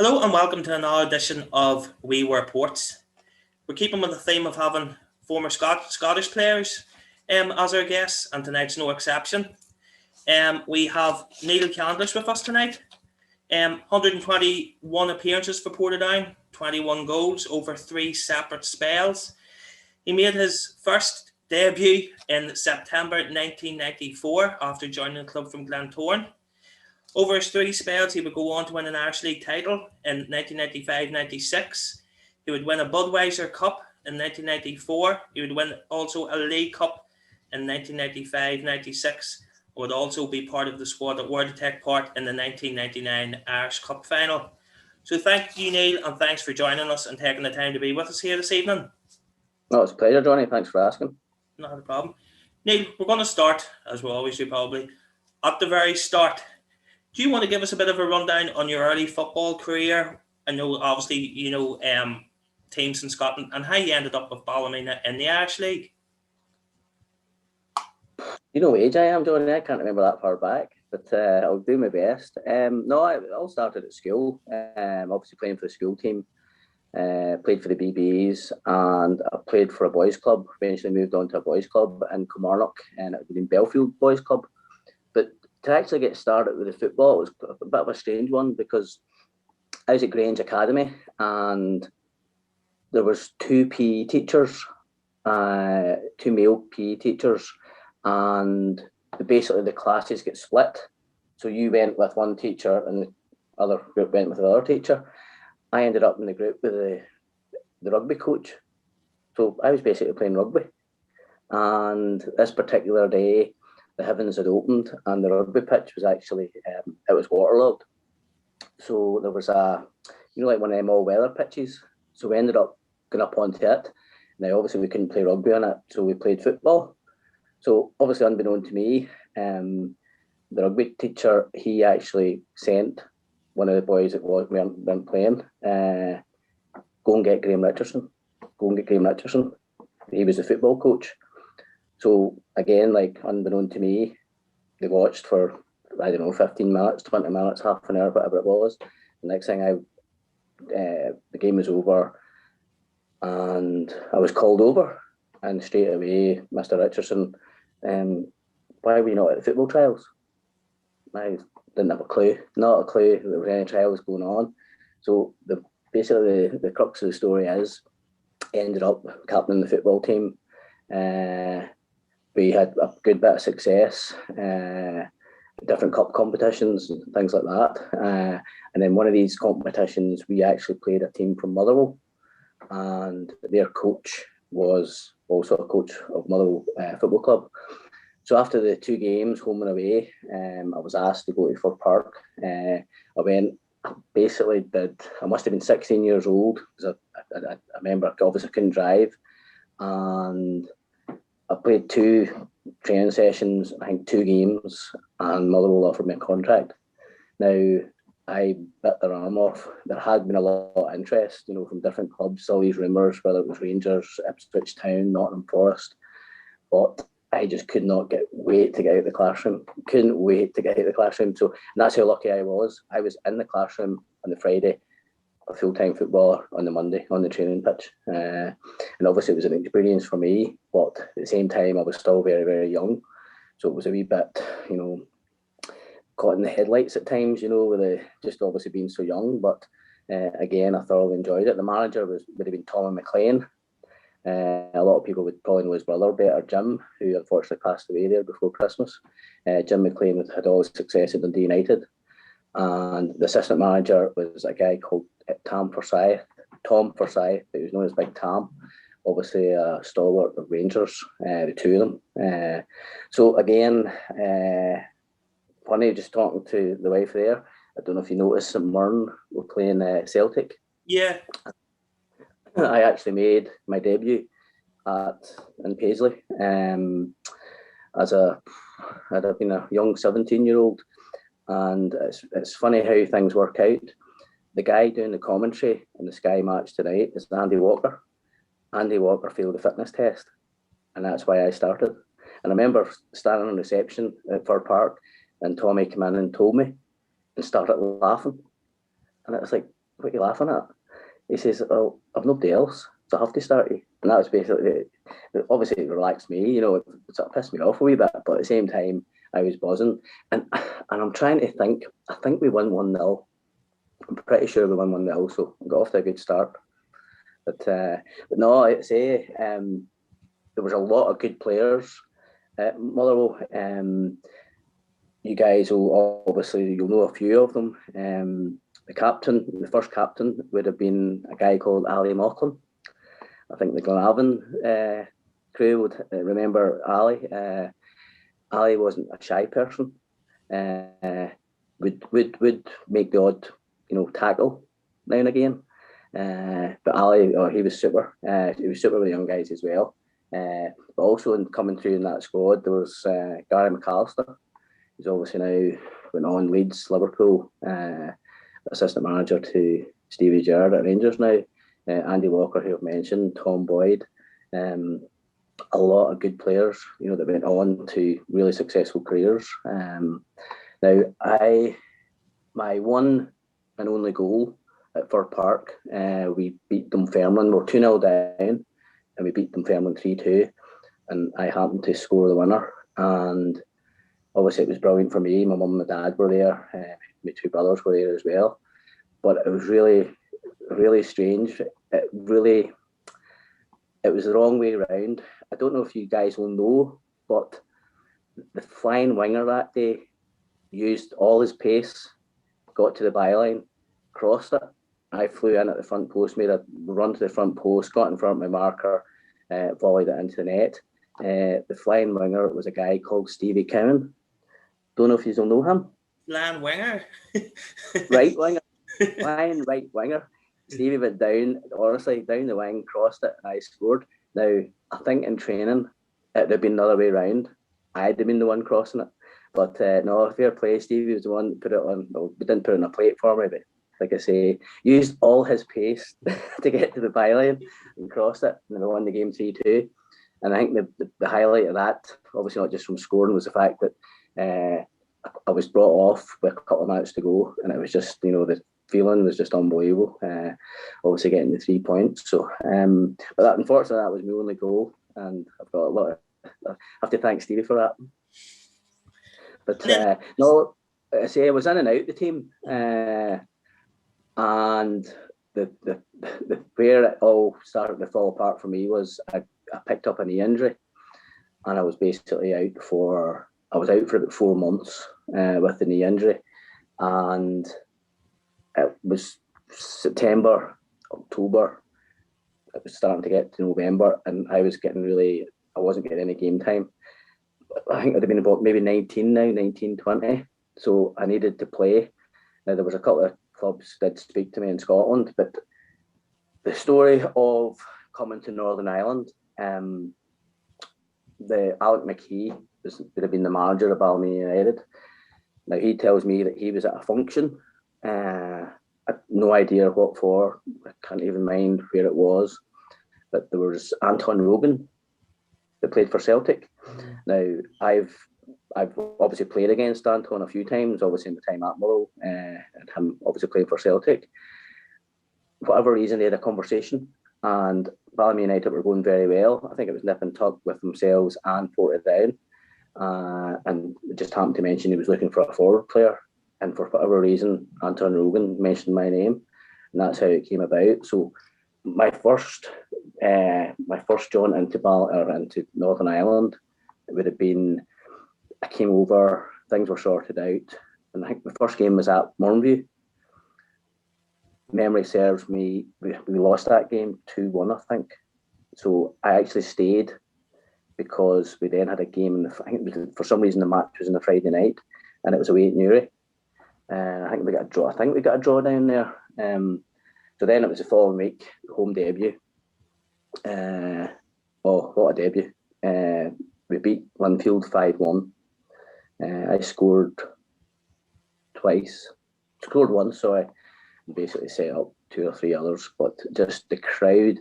Hello and welcome to another edition of We Were Ports. We're keeping with the theme of having former Scottish players as our guests, and tonight's no exception. We have Neil Candlish with us tonight. 121 appearances for Portadown, 21 goals over 3 separate spells. He made his first debut in September 1994 after joining the club from Glentoran. Over his 3 spells, he would go on to win an Irish League title in 1995-96. He would win a Budweiser Cup in 1994. He would win also a League Cup in 1995-96. Would also be part of the squad that were to take part in the 1999 Irish Cup final. So thank you, Neil, and thanks for joining us and taking the time to be with us here this evening. No, it's a pleasure, Johnny. Thanks for asking. Not a problem. Neil, we're going to start, as we always do probably, at the very start. Do you want to give us a bit of a rundown on your early football career? I know, obviously, teams in Scotland, and how you ended up with Ballymena in the Irish League. You know what age I am, Johnny? I can't remember that far back, but I'll do my best. I all started at school, obviously playing for the school team, played for the BBs, and I played for a boys' club. Eventually moved on to a boys' club in Kilmarnock, and it was in Belfield Boys' Club. But to actually get started with the football, it was a bit of a strange one because I was at Grange Academy and there was 2 PE teachers, 2 male PE teachers, and basically the classes get split. So you went with one teacher and the other group went with the other teacher. I ended up in the group with the rugby coach. So I was basically playing rugby. And this particular day, the heavens had opened and the rugby pitch was actually, it was waterlogged. So there was like one of them all-weather pitches. So we ended up going up onto it. Now, obviously, we couldn't play rugby on it, so we played football. So obviously, unbeknown to me, the rugby teacher, he actually sent one of the boys that weren't playing, go and get Graham Richardson. He was the football coach. So again, like unbeknown to me, they watched for, 15 minutes, 20 minutes, half an hour, whatever it was. The next thing the game was over and I was called over, and straight away, Mr. Richardson, why were you not at the football trials? I didn't have a clue, not a clue there was any trials going on. So basically the crux of the story is, ended up captaining the football team. We had a good bit of success, different cup competitions and things like that. And then one of these competitions, we actually played a team from Motherwell, and their coach was also a coach of Motherwell Football Club. So after the 2 games, home and away, I was asked to go to Fir Park. I went, basically I must have been 16 years old, because I remember obviously I couldn't drive. And I played 2 training sessions, I think 2 games, and Motherwell offered me a contract. Now, I bit their arm off. There had been a lot of interest, from different clubs, all these rumours, whether it was Rangers, Ipswich Town, Nottingham Forest. But I just could not wait to get out of the classroom. Couldn't wait to get out of the classroom. So, and that's how lucky I was. I was in the classroom on the Friday, a full-time footballer on the Monday on the training pitch. And obviously it was an experience for me, but at the same time I was still very, very young. So it was a wee bit, caught in the headlights at times, with just obviously being so young. But again, I thoroughly enjoyed it. The manager would have been Tommy McLean. A lot of people would probably know his brother better, Jim, who unfortunately passed away there before Christmas. Jim McLean had all his success at Dundee United. And the assistant manager was a guy called Tom Forsyth, but he was known as Big Tom. Obviously a stalwart of Rangers, the 2 of them. So again, funny, just talking to the wife there, I don't know if you noticed, St Mirren were playing Celtic. Yeah. I actually made my debut in Paisley I'd have been a young 17-year-old, and it's funny how things work out. The guy doing the commentary in the Sky match tonight is Andy Walker. Andy Walker failed the fitness test, and that's why I started. And I remember standing on reception at Fir Park, and Tommy came in and told me and started laughing. And it was like, "What are you laughing at?" He says, "Oh, I've nobody else, so I have to start you." And that was basically, obviously it relaxed me, you know, it sort of pissed me off a wee bit, but at the same time, I was buzzing. And I'm trying to think, I think we won 1-0. I'm pretty sure we won 1-0, so I got off to a good start. But no, I'd say there was a lot of good players at Motherwell. You guys will obviously, you'll know a few of them. The first captain would have been a guy called Ali Mauchline. I think the Glenavon crew would remember Ali. Ali wasn't a shy person. Would make the odd, you know, tackle now and again. But Ali, he was super. He was super with the young guys as well. But also coming through in that squad, there was Gary McAllister. He's obviously now went on Leeds, Liverpool, assistant manager to Stevie Gerrard at Rangers now. Andy Walker, who I've mentioned, Tom Boyd, a lot of good players, you know, that went on to really successful careers. Now, my one and only goal at Fir Park, we beat Dunfermline. We're 2-0 down, and we beat Dunfermline 3-2. And I happened to score the winner. And obviously, it was brilliant for me. My mum and my dad were there. My two brothers were there as well. But it was really, really strange. It was the wrong way around. I don't know if you guys will know, but the flying winger that day used all his pace, got to the byline, crossed it. I flew in at the front post, made a run to the front post, got in front of my marker, volleyed it into the net. The flying winger was a guy called Stevie Cowan. Don't know if you will know him. Flying winger? Right winger. Flying right winger. Stevie went down, honestly, down the wing, crossed it, and I scored. Now, I think in training, it would have been the other way around. I'd have been the one crossing it. But no, fair play. Stevie was the one that put it on. Well, we didn't put it on a plate for me, but like I say, used all his pace to get to the byline and cross it, and we won the game 3-2. And I think the highlight of that, obviously not just from scoring, was the fact that I was brought off with a couple of minutes to go, and it was just, you know, the feeling was just unbelievable. Obviously getting the 3 points. So, but that, unfortunately, that was my only goal, and I've got a lot of. I have to thank Stevie for that. But no, I say I was in and out the team, and the where it all started to fall apart for me was I picked up a knee injury, and I was basically out for about 4 months with the knee injury, and it was September, October. It was starting to get to November, and I wasn't getting any game time. I think I'd have been about maybe 19, 20. So I needed to play. Now, there was a couple of clubs that speak to me in Scotland, but the story of coming to Northern Ireland, the Alec McKee would have been the manager of Ballymena United. Now, he tells me that he was at a function. I had no idea what for. I can't even mind where it was. But there was Anton Rogan, that played for Celtic. Now, I've obviously played against Anton a few times, obviously in the time at Motherwell, and him obviously playing for Celtic. For whatever reason, they had a conversation, and Ballymena United were going very well. I think it was nip and tuck with themselves and Portadown, and just happened to mention he was looking for a forward player, and for whatever reason, Anton Rogan mentioned my name, and that's how it came about. So my first jaunt into Northern Ireland, it would have been, I came over, things were sorted out, and I think the first game was at Mornview. Memory serves me, we lost that game 2-1, I think. So I actually stayed because we then had a game, I think for some reason the match was on a Friday night, and it was away at Newry. I think we got a draw. I think we got a draw down there. So then it was the following week, home debut. What a debut. We beat Linfield 5-1. I scored once, sorry. Basically set up 2 or 3 others, but just the crowd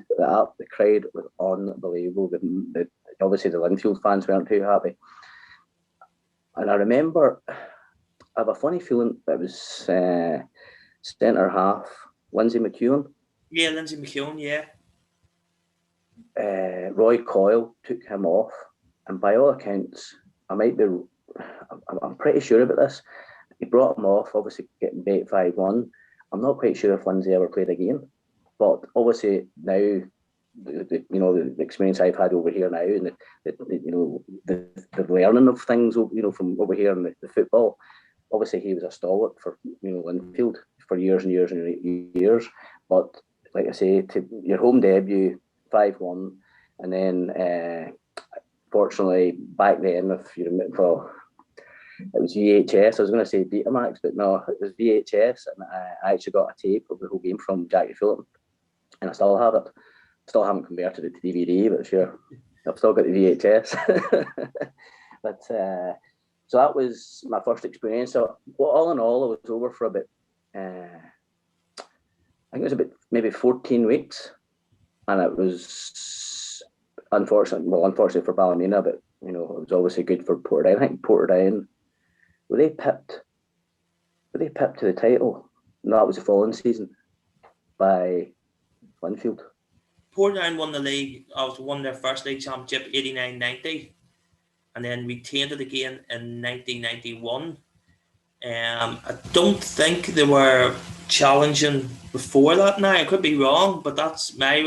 was unbelievable. Obviously the Linfield fans weren't too happy. And I remember, I have a funny feeling that it was centre half, Lindsay McEwen. Yeah, Lindsay McEwen, yeah. Roy Coyle took him off, and by all accounts, I'm pretty sure about this. He brought him off, obviously getting beat 5-1. I'm not quite sure if Lindsay ever played again, but obviously now, the experience I've had over here now, and the learning of things, from over here in the football. Obviously, he was a stalwart for Linfield for years and years and years. But like I say, to your home debut, 5-1, and then fortunately back then, if you remember, it was VHS. I was going to say Betamax, but no, it was VHS, and I actually got a tape of the whole game from Jackie Fulton, and I still have it. Still haven't converted it to DVD, but sure, I've still got the VHS. But so that was my first experience. So all in all, I was over for about, I think it was about maybe 14 weeks, and it was unfortunately for Ballymena, but it was obviously good for Portadown. I think Portadown were they pipped to the title? No, that was the following season by Linfield. Portadown won the league. Won their first league championship 89-90, and then retained it again in 1991. I don't think they were challenging before that. Now I could be wrong, but that's my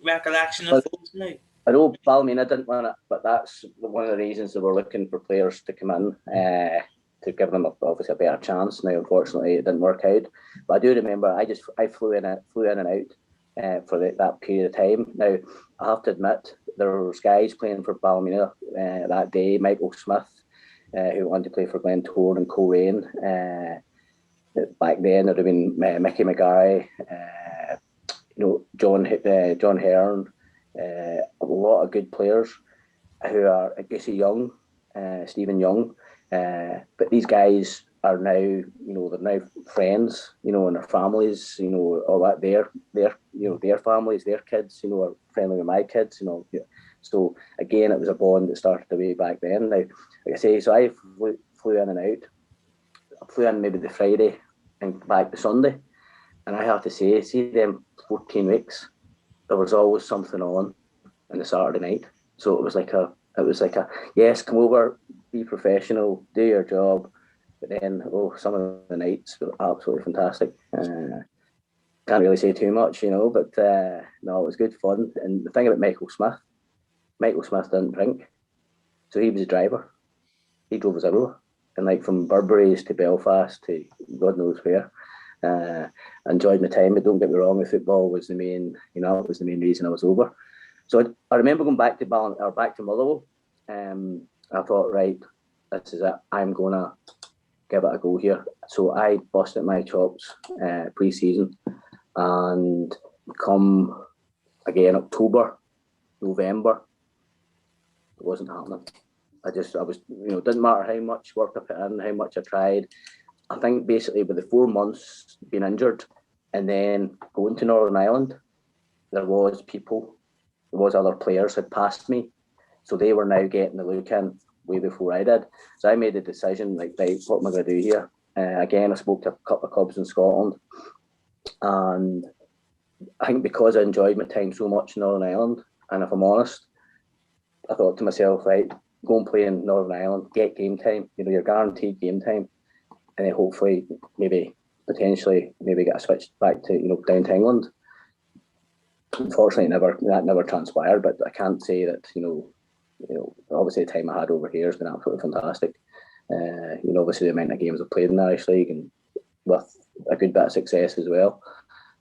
recollection of things now. I know Ballymena didn't win it, but that's one of the reasons they were looking for players to come in to give them obviously a better chance. Now, unfortunately, it didn't work out. But I do remember I flew in and out for that period of time. Now, I have to admit, there was guys playing for Ballymena that day. Michael Smith, who wanted to play for Glentoran and Coleraine. Back then, there would have been Mickey McGarry, John Hearn, a lot of good players who are, I guess, young, Stephen Young. But these guys are now, they're now friends, and their families, all that. Their families, their kids, are friendly with my kids, So again, it was a bond that started way back then. Now, like I say, so I flew in and out. I flew in maybe the Friday and back the Sunday, and I have to say, see them 14 weeks, there was always something on the Saturday night. So it was like a yes, come over, be professional, do your job. But then, some of the nights were absolutely fantastic. Can't really say too much, but no, it was good fun. And the thing about Michael Smith didn't drink, so he was a driver. He drove us everywhere, and like from Burberry's to Belfast to God knows where. I enjoyed my time, but don't get me wrong, the football was the main, it was the main reason I was over. So I remember going back to Motherwell. I thought, right, this is it. I'm gonna give it a go here. So I busted my chops pre-season, and come again October, November, it wasn't happening. I was, didn't matter how much work I put in, how much I tried. I think basically with the 4 months being injured and then going to Northern Ireland, there was other players had passed me. So they were now getting the look in way before I did. So I made the decision, like, right, what am I going to do here? Again, I spoke to a couple of clubs in Scotland. And I think because I enjoyed my time so much in Northern Ireland, and if I'm honest, I thought to myself, right, go and play in Northern Ireland, get game time, you're guaranteed game time. And then hopefully, potentially get a switch back to, down to England. Unfortunately, that never transpired, but I can't say that, obviously the time I had over here has been absolutely fantastic. Obviously the amount of games I've played in the Irish League and with a good bit of success as well,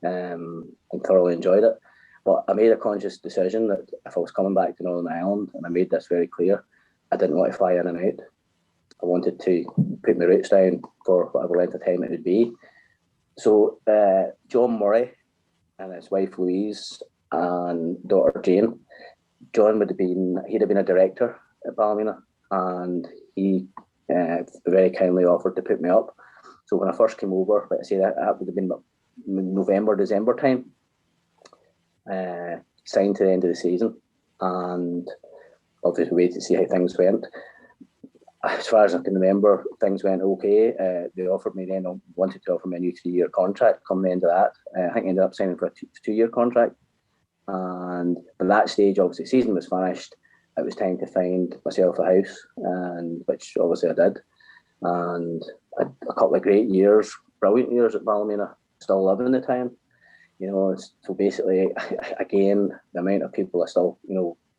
and thoroughly enjoyed it. But I made a conscious decision that if I was coming back to Northern Ireland, and I made this very clear, I didn't want to fly in and out. I wanted to put my roots down for whatever length of time it would be. So John Murray and his wife Louise and daughter Jane, John he'd have been a director at Ballymena, and he very kindly offered to put me up. So when I first came over, like I say, that would have been November, December time, signed to the end of the season, and obviously wait to see how things went. as far as I can remember, things went okay. They wanted to offer me a new 3-year contract. Come the end of that, I think I ended up signing for a 2-year contract. And by that stage, obviously, the season was finished. It was time to find myself a house, and which obviously I did. And a couple of great years, brilliant years at Ballymena. Still living the time, So basically, again, the amount of people I still,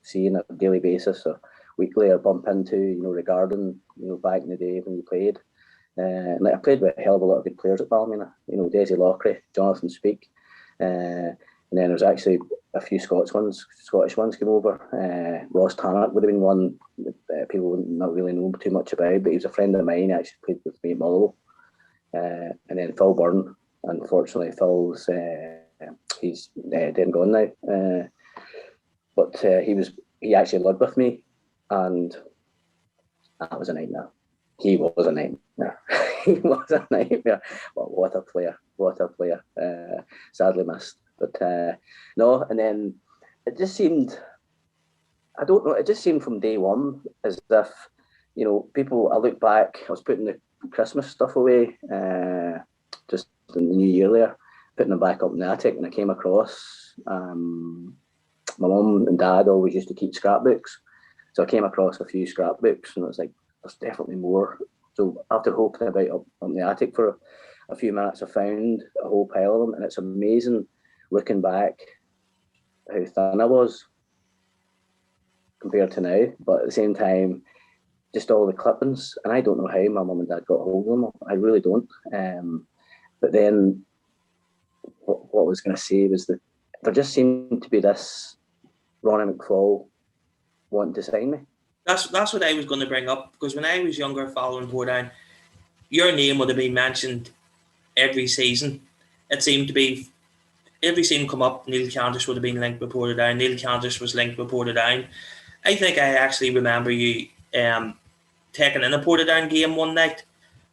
seeing on a daily basis or weekly or bump into, regarding, back in the day when you played. I played with a hell of a lot of good players at Ballymena. Daisy Lockery, Jonathan Speake, and then there was actually a few Scottish ones came over. Ross Tannock would have been one that people would not really know too much about, but he was a friend of mine. He actually played with me at Motherwell. And then Phil Byrne. Unfortunately, Phil's he's dead and gone now. But he actually lived with me, and that was a nightmare. He was a nightmare. He was a nightmare. But what a player! What a player! Sadly missed. But no, and then it just seemed, I don't know, it just seemed from day one as if, people, I look back, I was putting the Christmas stuff away just in the new year there, putting them back up in the attic, and I came across, my mum and dad always used to keep scrapbooks. So I came across a few scrapbooks, and it was like, there's definitely more. So after hoping about up in the attic for a few minutes, I found a whole pile of them, and it's amazing looking back how thin I was compared to now. But at the same time, just all the clippings, and I don't know how my mum and dad got hold of them. I really don't. But then what I was going to say was that there just seemed to be this Ronnie McFall wanting to sign me. That's what I was going to bring up, because when I was younger following Portadown, your name would have been mentioned every season. It seemed to be every season come up, Neil Candlish would have been linked with Portadown. Neil Candlish was linked with Portadown. I think I actually remember you taking in a Portadown game one night,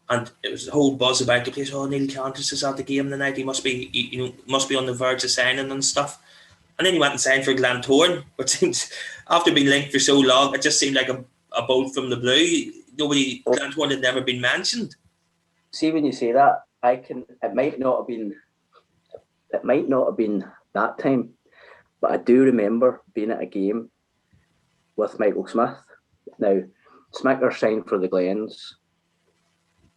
and it was the whole buzz about the place. Oh, Neil Candlish is at the game tonight. He must be, must be on the verge of signing and stuff. And then he went and signed for Glentoran, which seems, after being linked for so long, it just seemed like a bolt from the blue. Glentoran had never been mentioned. See, when you say that, it might not have been that time, but I do remember being at a game with Michael Smith. Now, Smicker signed for the Glens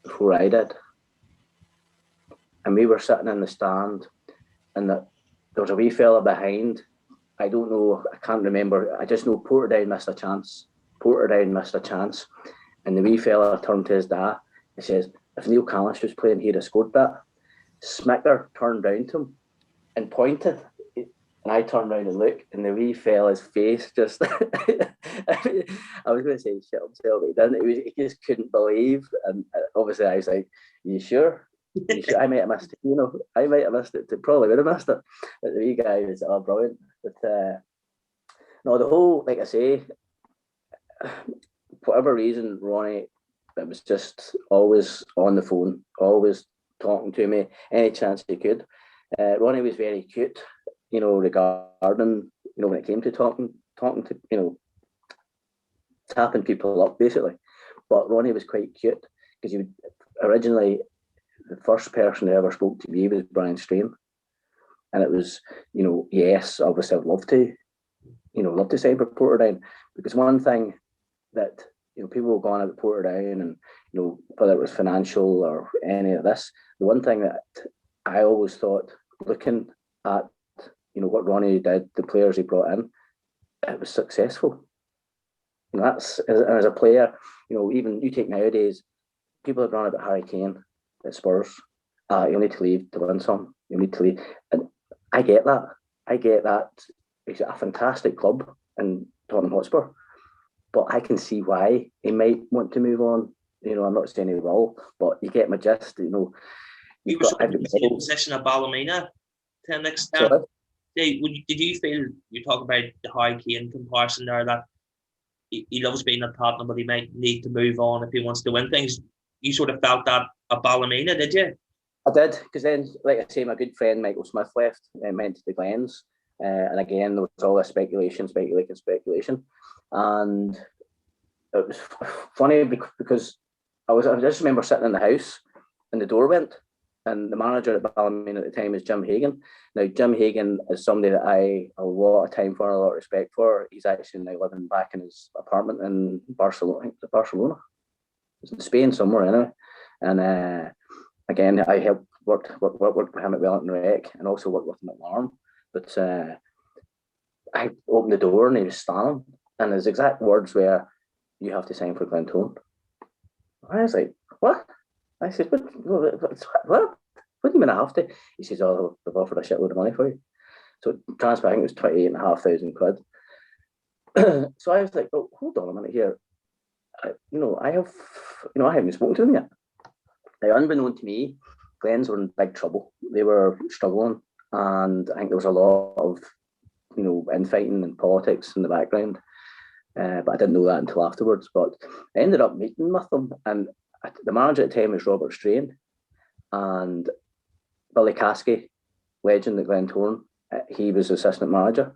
before I did, and we were sitting in the stand, and there was a wee fella behind. I don't know, I can't remember. I just know Portadown missed a chance. And the wee fella turned to his dad and says, if Neil Candlish was playing, he'd have scored that. Smicker turned round to him and pointed, and I turned around and looked, and the wee fella's face just I was going to say shit himself, but he didn't. He just couldn't believe, and obviously I was like, you sure? I might have missed it, I might have missed it, probably would have missed it, but the wee guy was brilliant. But no, the whole, like I say, for whatever reason, Ronnie, it was just always on the phone, always talking to me any chance he could. Ronnie was very cute, regarding, when it came to talking to, tapping people up basically. But Ronnie was quite cute, because he would originally, the first person who ever spoke to me was Brian Strain, and it was, yes, obviously I'd love to sign for Portadown, because one thing that people were going about Portadown, and whether it was financial or any of this, the one thing that I always thought, looking at what Ronnie did, the players he brought in, it was successful. And that's, as a player, even you take nowadays, people have gone about Harry Kane at Spurs. You'll need to leave to win some. You'll need to leave, and I get that. He's a fantastic club in Tottenham Hotspur, but I can see why he might want to move on. I'm not saying he will, but you get my gist. He was in the position of Ballymena to an extent. Did you feel, you talk about the Harry Kane comparison there, that he loves being at Tottenham, but he might need to move on if he wants to win things? You sort of felt that at Ballymena, did you? I did, because then, like I say, my good friend Michael Smith left and went to the Glens, and again there was all this speculation, and it was funny because I just remember sitting in the house and the door went, and the manager at Ballymena at the time is Jim Hagan. Now, Jim Hagan is somebody that I have a lot of time for and a lot of respect for. He's actually now living back in his apartment in Barcelona. I think it's Barcelona. It's in Spain somewhere anyway. And again, I helped worked with him at Wellington Rec and also worked with him at Larne. But I opened the door and he was standing, and his exact words were, "You have to sign for Glentoran." I was like, "What?" I said, "What? What do you mean I have to?" He says, "Oh, they've offered a shitload of money for you." So transfer, I think it was 28,500 quid. So I was like, "Oh, hold on a minute here. I haven't spoken to them yet." Now, unbeknown to me, Glens were in big trouble. They were struggling, and I think there was a lot of, infighting and politics in the background. But I didn't know that until afterwards. But I ended up meeting with them, and the manager at the time was Robert Strain, and Billy Caskey, legend at Glentoran, he was the assistant manager.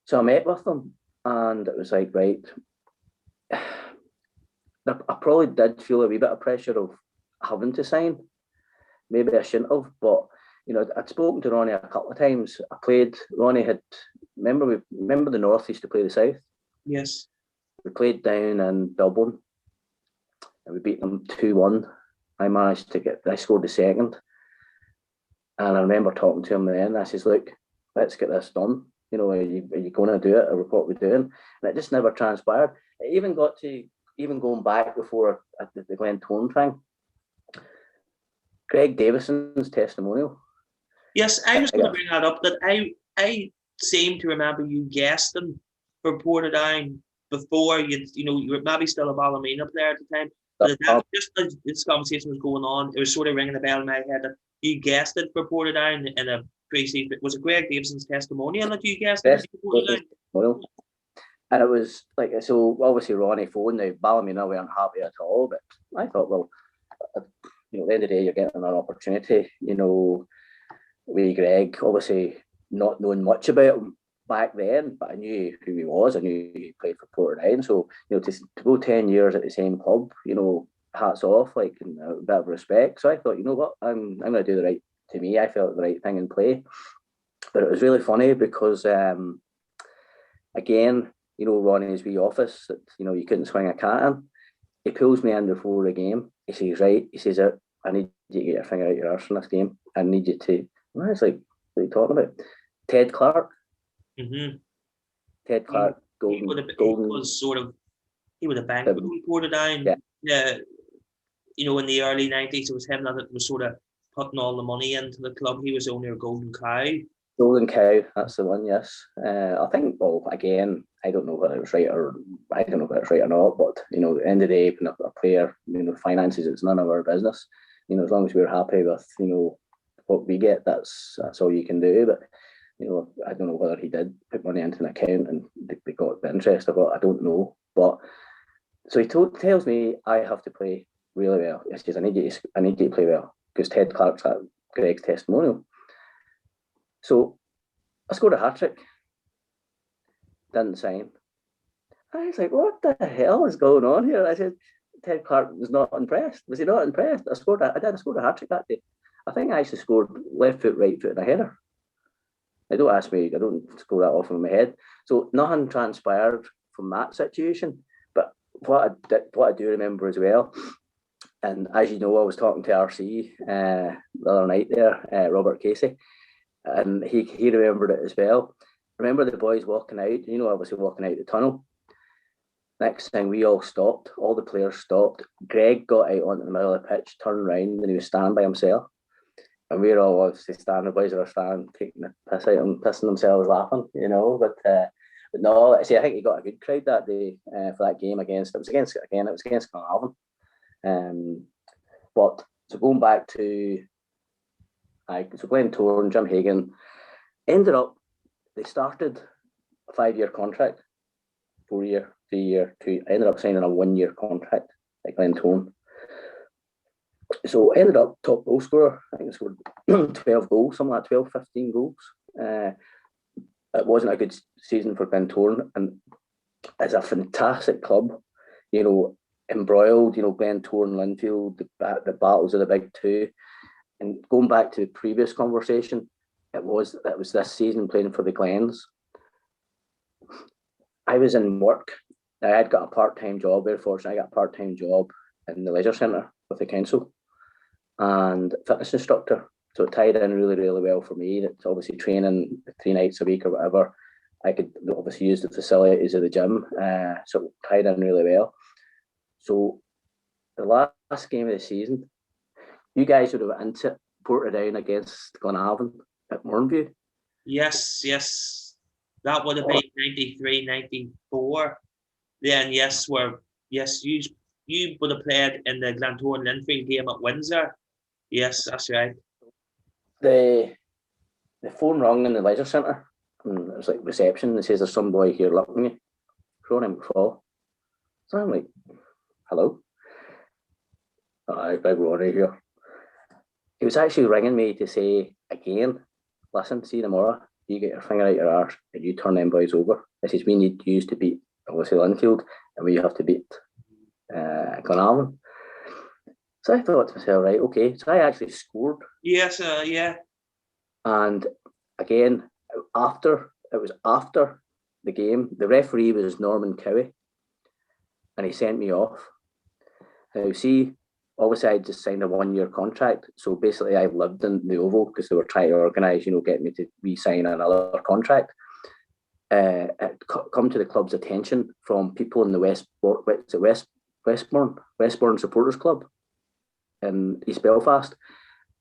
So I met with them, and it was like, right, I probably did feel a wee bit of pressure of having to sign. Maybe I shouldn't have, but I'd spoken to Ronnie a couple of times. Ronnie had, remember the North used to play the South? Yes. We played down in Dublin and we beat them 2-1. I scored the second. And I remember talking to him then. I says, "Look, let's get this done. Are you going to do it, or what we're doing?" And it just never transpired. It even got to, going back before the Glentoran thing, Greg Davison's testimonial. Yes, I was going to bring that up. That I seem to remember you guessing for Portadown before you were maybe still a Ballymena player at the time. But just as this conversation was going on, it was sort of ringing a bell in my head that you guessed it for Portadown in a pre-season. Was it Greg Davison's testimonial that you guessed it for Portadown? And it was like, so obviously Ronnie phoned. Now Ballymena weren't happy at all, but I thought, well, at the end of the day, you're getting an opportunity. With Greg, obviously not knowing much about him back then, but I knew who he was. I knew he played for Portadown. So, to go 10 years at the same club, hats off, like, a bit of respect. So I thought, you know what, I'm going to do the right, to me, I felt the right thing in play. But it was really funny because, again, Ronnie's wee office that, you couldn't swing a cat in. He pulls me in before the game. He says, "Right," he says, "I need you to get your finger out your arse in this game. I need you to," and I was like, "What are you talking about?" Ted Clark. Mm-hmm. Ted Clark, He would have banked Portadown. Yeah. In the early 90s, it was him that was sort of putting all the money into the club. He was the owner of Golden Cow. Golden Cow, that's the one, yes. I think, well, again, I don't know whether it's right or not, but, at the end of the day, when a player, finances, it's none of our business. As long as we're happy with, what we get, that's all you can do. But, I don't know whether he did put money into an account and they got the interest of it. I don't know. But, so he tells me I have to play really well. He says, I need you to play well, because Ted Clark's at Greg's testimonial. So I scored a hat-trick. Didn't sign. I was like, what the hell is going on here? I said, Ted Clark was not impressed. Was he not impressed? I scored a hat-trick that day. I think I actually scored left foot, right foot, and a header. Now, don't ask me, I don't score that often in my head. So nothing transpired from that situation. But what I do remember as well, and as you know, I was talking to RC the other night there, Robert Casey, and he remembered it as well. Remember the boys walking out, obviously walking out the tunnel. Next thing, we all stopped. All the players stopped. Greg got out onto the middle of the pitch, turned around, and he was standing by himself. And we were all obviously standing. The boys were standing, taking the piss out and pissing themselves laughing, But no, I think he got a good crowd that day for that game against Glenalvon. But so going back to Glentoran, Jim Hagan ended up. They started a 5-year contract, 4-year, 3-year, 2. I ended up signing a 1-year contract at Glentoran. So I ended up top goal scorer. I think I scored 12 goals, something like 12, 15 goals. It wasn't a good season for Glentoran, and it's a fantastic club. embroiled, Glentoran and Linfield, the battles of the big two. And going back to the previous conversation, it was this season playing for the Glens. I was in work. I had got a part-time job. Very fortunate, I got a part-time job in the leisure centre with the council and fitness instructor. So it tied in really, really well for me. That's obviously training 3 nights a week or whatever. I could obviously use the facilities of the gym. So it tied in really well. So the last game of the season, you guys would have into Portadown against Glenavon at Mornview. Yes. That would have been 93, 94. Then you would have played in the Glentoran Linfield game at Windsor. Yes, that's right. The phone rang in the leisure centre, and it was like reception. It says there's some boy here looking at you. Thrown him fall. So I'm like, hello. Hi, big Ronnie here. He was actually ringing me to say again, listen, see tomorrow, you get your finger out your arse and you turn them boys over. This is we need you to beat obviously Linfield and we have to beat Glenavon. So I thought to myself, right, okay. So I actually scored. Yes, yeah. And again, after the game, the referee was Norman Cowie, and he sent me off. Now, see, obviously I just signed a 1-year contract, so basically I lived in the Oval because they were trying to organise, get me to re-sign another contract. It come to the club's attention from people in the Westbourne Supporters Club in East Belfast,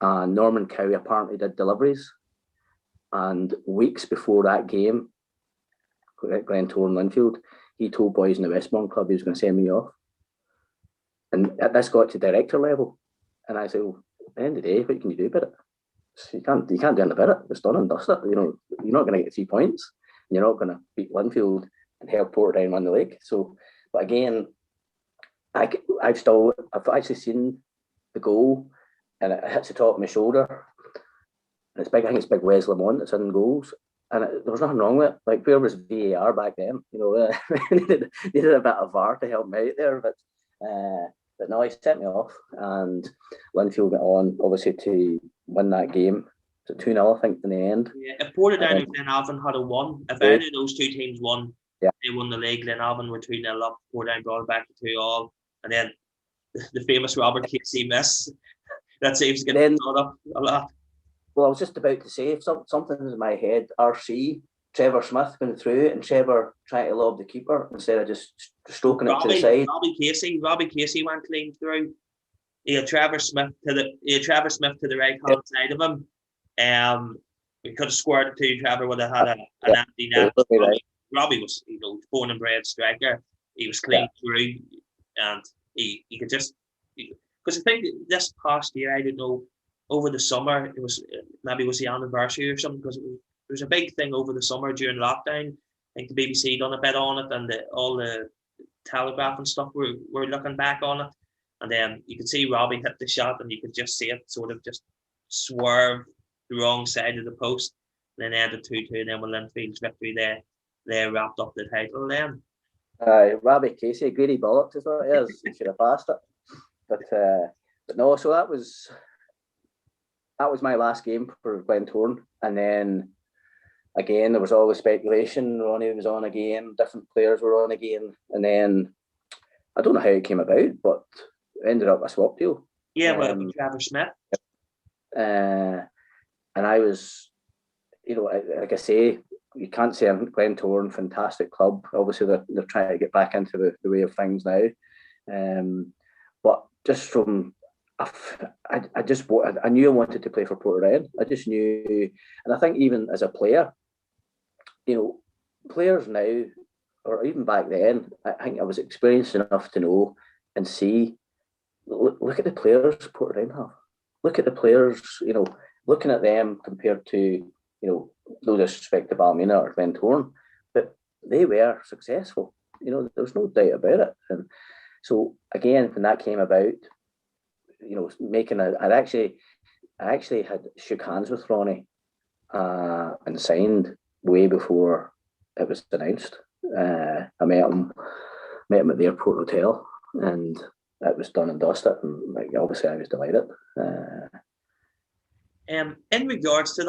and Norman Cowie apparently did deliveries. And weeks before that game, Glentoran Linfield, he told boys in the Westbourne Club he was going to send me off. And this got to director level. And I said, well, at the end of the day, what can you do about it? You can't do anything about it. It's done and dusted. You're not going to get 3 points. And you're not going to beat Linfield and help Portadown win the league. So, but again, I've actually seen the goal and it hits the top of my shoulder. And it's big. I think it's big Wes Lamont that's in goals. And there was nothing wrong with it. Like, where was VAR back then? They needed a bit of VAR to help me out there. But no, he sent me off. And Linfield went on, obviously, to win that game. So 2-0, I think, in the end. Yeah, if Portadown and Glenavon had won, if any of those 2 teams won, they won the league. Glenavon were 2-0 up. Portadown brought it back to 2-2. And then the famous Robert Casey miss. That seems to get brought up a lot. Well, I was just about to say, something's in my head. RC, Trevor Smith going through and Trevor trying to lob the keeper instead of just stroking it to the side. Robbie Casey went clean through. He had Trevor Smith to the right hand side of him. We could have scored it too. Trevor would have had an empty net. Robbie was, born and bred striker. He was clean through, and he could just, because I think this past year, I don't know, over the summer, it was the anniversary or something, because it was a big thing over the summer during lockdown. I think the BBC done a bit on it, and all the Telegraph and stuff were looking back on it. And then you could see Robbie hit the shot, and you could just see it sort of just swerve the wrong side of the post, and then ended 2-2. And then with Linfield's victory, they wrapped up the title then. Robbie Casey, greedy bollocks is what it is. He should have passed it. But no, so that was my last game for Glentoran. And then again, there was all the speculation. Ronnie was on again, different players were on again. And then I don't know how it came about, but it ended up a swap deal. Yeah, with Trevor Smith. And I was, like I say, you can't say Glentoran, fantastic club. Obviously, they're trying to get back into the way of things now. But just from, I knew I wanted to play for Portadown. I just knew, and I think even as a player, players now, or even back then, I think I was experienced enough to know and see. Look at the players Portadown have. Look at the players. Looking at them compared to no disrespect to Ballymena or Glentoran, but they were successful. There's no doubt about it. And so again, when that came about, I actually had shook hands with Ronnie and signed way before it was announced. I met him met him at the airport hotel, and it was done and dusted. And like, obviously, I was delighted. In regards to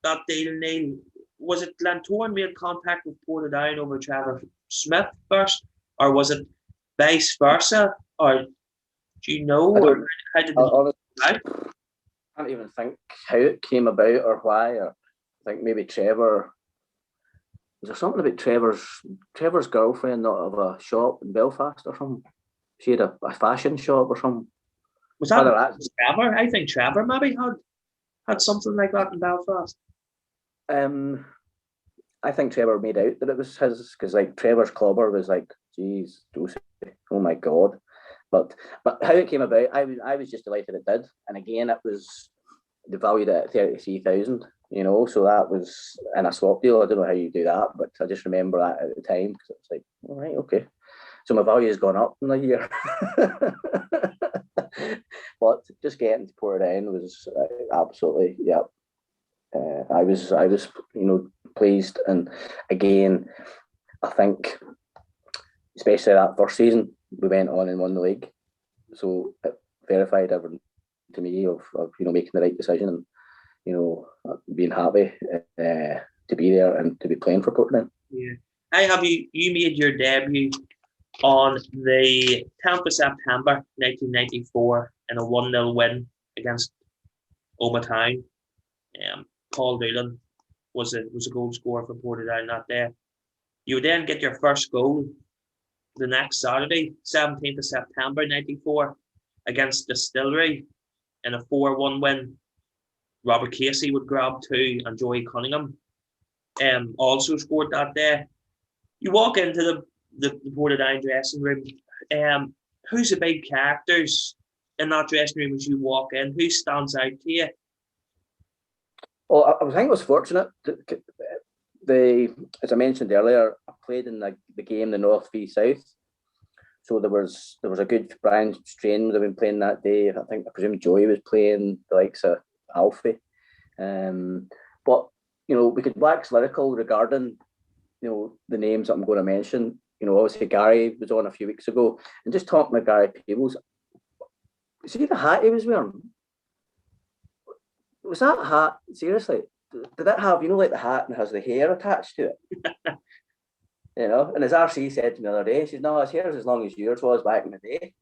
that deal, Neil, was it Glentoran made contact with Portadown over Trevor Smith first, or was it vice versa? Or do you know? Or how did it I can't even think how it came about or why. Or I think maybe Trevor. Was there something about Trevor's girlfriend not have a shop in Belfast or something? She had a fashion shop or something. Was that Trevor? I think Trevor maybe had something like that in Belfast. I think Trevor made out that it was his, because like Trevor's clobber was like, geez, oh my god. But how it came about, I was just delighted it did. And again, it was valued at 33,000. So that was in a swap deal. I don't know how you do that, but I just remember that at the time because it was like, all right, okay. So my value has gone up in a year. But just getting to Portadown was absolutely, yeah. I was pleased, and again, I think especially that first season we went on and won the league, so it verified everything to me of making the right decision and being happy to be there and to be playing for Portland. Yeah, you made your debut on the 10th of September 1994 in a 1-0 win against Town. Paul Doolan was a goal scorer for Portadown that day. You would then get your first goal the next Saturday, 17th of September 94, against Distillery in a 4-1 win. Robert Casey would grab 2 and Joey Cunningham also scored that day. You walk into the Portadown dressing room. Who's the big characters in that dressing room as you walk in? Who stands out to you? Well, I think I was fortunate. As I mentioned earlier, I played in the game, the North v South. So there was a good Brian Strain would have been playing that day. I presume Joey was playing, the likes of Alfie. But we could wax lyrical regarding the names that I'm going to mention. Obviously Gary was on a few weeks ago, and just talking to Gary Peebles. See the hat he was wearing? Was that hat, seriously, did it have, like the hat and has the hair attached to it? And as RC said to me the other day, she said, no, his hair is as long as yours was back in the day.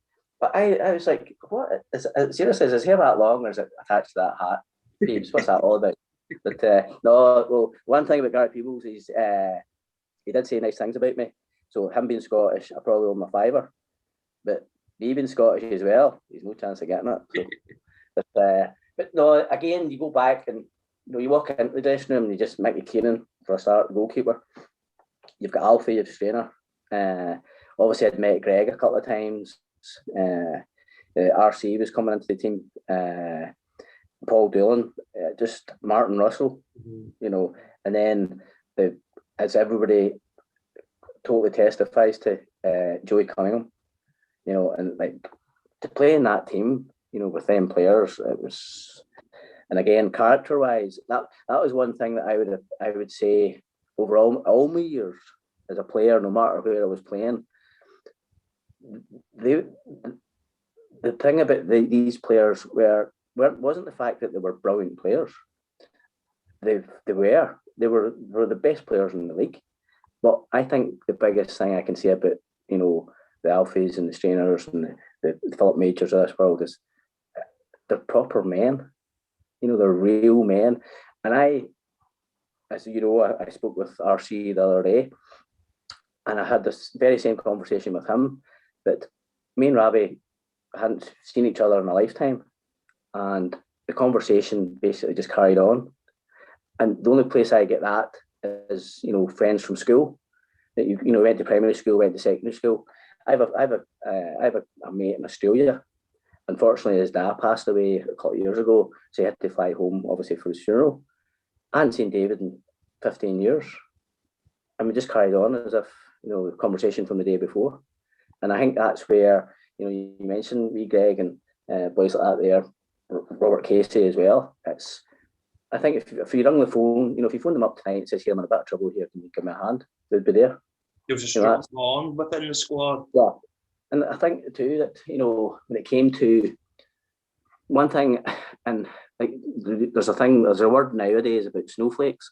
But I was like, what? Seriously, is his hair that long, or is it attached to that hat? Peeps, what's that all about? But no, well, one thing about Gary Peebles is he did say nice things about me. So him being Scottish, I probably owe him a fiver. But me being Scottish as well, there's no chance of getting it. So, but no, again, you go back and you walk into the dressing room and you just Mickey Keenan for a start, goalkeeper. You've got Alfie, you've Strainer. Obviously, I'd met Greg a couple of times. RC was coming into the team. Paul Doolan, just Martin Russell, and then as everybody totally testifies to, Joey Cunningham, and like to play in that team, with them players, it was, and again, character-wise, that was one thing that I would say over all my years as a player, no matter where I was playing. The thing about these players wasn't the fact that they were brilliant players. They were the best players in the league. But I think the biggest thing I can say about the Alfies and the Strainers and the Philip Majors of this world is they're proper men. They're real men. And I spoke with RC the other day, and I had this very same conversation with him that me and Ravi hadn't seen each other in a lifetime, and the conversation basically just carried on. And the only place I get that is friends from school that went to primary school, went to secondary school. I have a mate in Australia. Unfortunately, his dad passed away a couple of years ago, so he had to fly home, obviously, for his funeral. I hadn't seen David in 15 years. And we just carried on as if, the conversation from the day before. And I think that's where, you mentioned me, Greg, and boys like that there, Robert Casey as well. I think if you rung the phone, if you phoned them up tonight and says, here, I'm in a bit of trouble here, can you give me a hand? They'd be there. There was a strong bond within the squad. Yeah, and I think too that when it came to one thing, and like there's a word nowadays about snowflakes.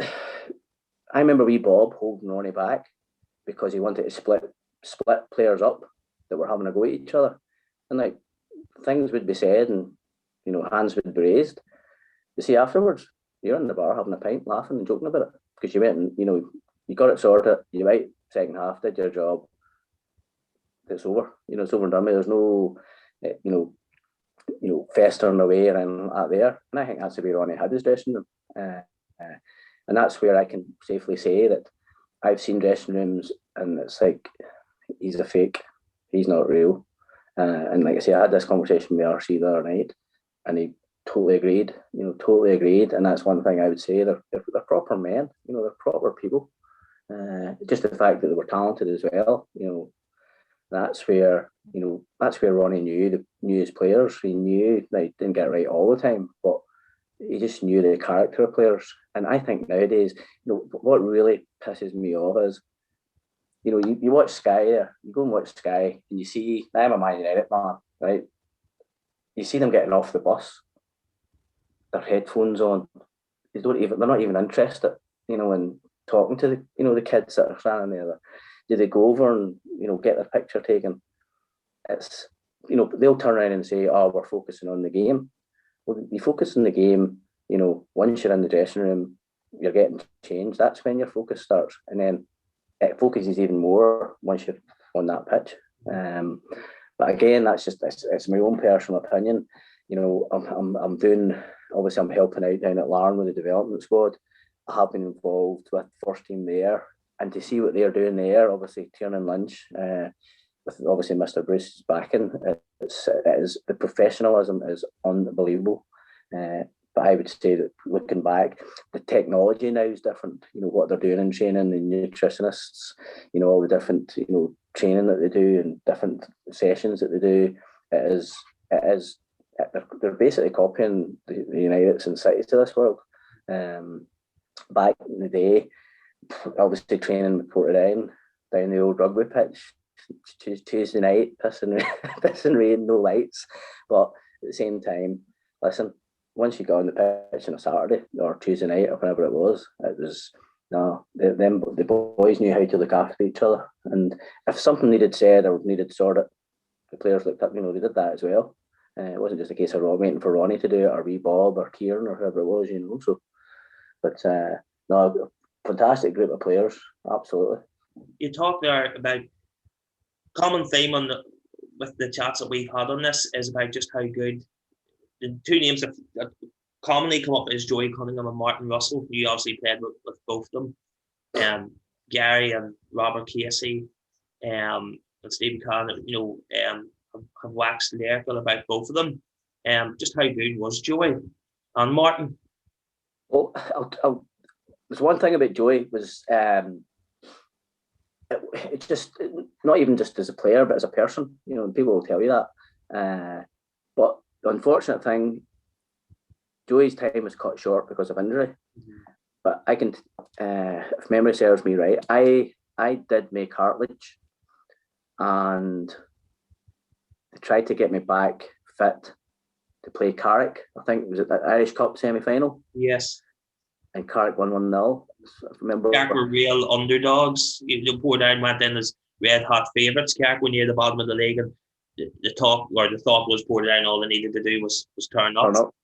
I remember wee Bob holding Ronnie back because he wanted to split players up that were having a go at each other, and like things would be said and hands would be raised. You see, afterwards you're in the bar having a pint, laughing and joking about it because you went and you got it sorted. You went second half, did your job. It's over. It's over and done with. There's no festering away or anything like there. And I think that's the way Ronnie had his dressing room. And that's where I can safely say that I've seen dressing rooms and it's like, he's a fake. He's not real. And like I say, I had this conversation with RC the other night and he totally agreed, totally agreed. And that's one thing I would say, they're proper men, they're proper people. Just the fact that they were talented as well, that's where Ronnie knew his players. He knew they didn't get it right all the time, but he just knew the character of players. And I think nowadays, what really pisses me off is, you watch Sky there, you go and watch Sky, and you see, I'm a Man United man, right? You see them getting off the bus, their headphones on. They're not even interested, in talking to the kids that are standing there. Do they go over and get their picture taken? It's they'll turn around and say, "Oh, we're focusing on the game." Well, you focus on the game. Once you're in the dressing room, you're getting changed. That's when your focus starts, and then it focuses even more once you're on that pitch. But again, it's my own personal opinion. I'm doing, obviously I'm helping out down at Larne with the development squad. I have been involved with the first team there, and to see what they're doing there, obviously Tiernan Lynch, with obviously Mr. Bruce's backing, the professionalism is unbelievable. But I would say that looking back, the technology now is different. What they're doing in training, the nutritionists, all the different training that they do and different sessions that they do. They're basically copying the Uniteds and Cities to this world. Back in the day, obviously training with Portadown down the old rugby pitch, Tuesday night, pissing rain, no lights. But at the same time, listen, once you got on the pitch on a Saturday or Tuesday night or whenever it was the boys knew how to look after each other. And if something needed said or needed sorted, the players looked up, they did that as well. It wasn't just a case of waiting for Ronnie to do it or wee Bob or Kieran or whoever it was, So, but fantastic group of players, absolutely. You talked there about common theme with the chats that we've had on this is about just how good the two names that commonly come up is Joey Cunningham and Martin Russell. You obviously played with both of them, Gary and Robert Casey, and Stephen Kahn. Have waxed lyrical about both of them. Just how good was Joey and Martin? Well, there's one thing about Joey was it's just not even just as a player, but as a person. People will tell you that. But the unfortunate thing, Joey's time was cut short because of injury. Mm-hmm. But I can, if memory serves me right, I did make Hartledge, and they tried to get me back fit to play Carrick. I think it was at the Irish Cup semi-final. Yes. And Carrick won 1-0. I remember. Carrick were real underdogs. Portadown went in as red hot favourites. Carrick were near the bottom of the league, and the thought was Portadown, all they needed to do was turn up.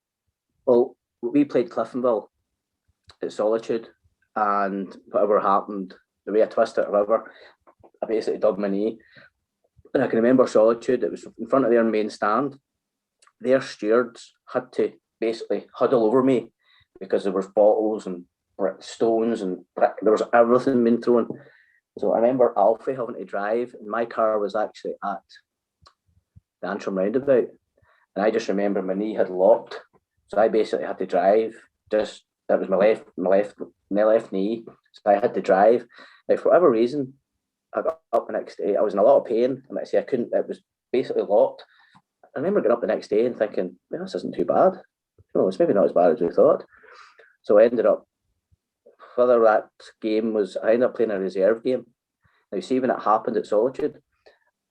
Well, we played Cliftonville at Solitude, and whatever happened, the way I twisted it, however, I basically dug my knee. And I can remember Solitude, it was in front of their main stand. Their stewards had to basically huddle over me because there was bottles and stones and brick. There was everything being thrown. So I remember Alfie having to drive, and my car was actually at the Antrim roundabout. And I just remember my knee had locked. So I basically had to drive. That was my left knee. So I had to drive. Now, for whatever reason, I got up the next day. I was in a lot of pain. And I couldn't, it was basically locked. I remember getting up the next day and thinking, well, this isn't too bad. It's maybe not as bad as we thought. So I ended up whether that game was, I ended up playing a reserve game. Now, see, when it happened at Solitude,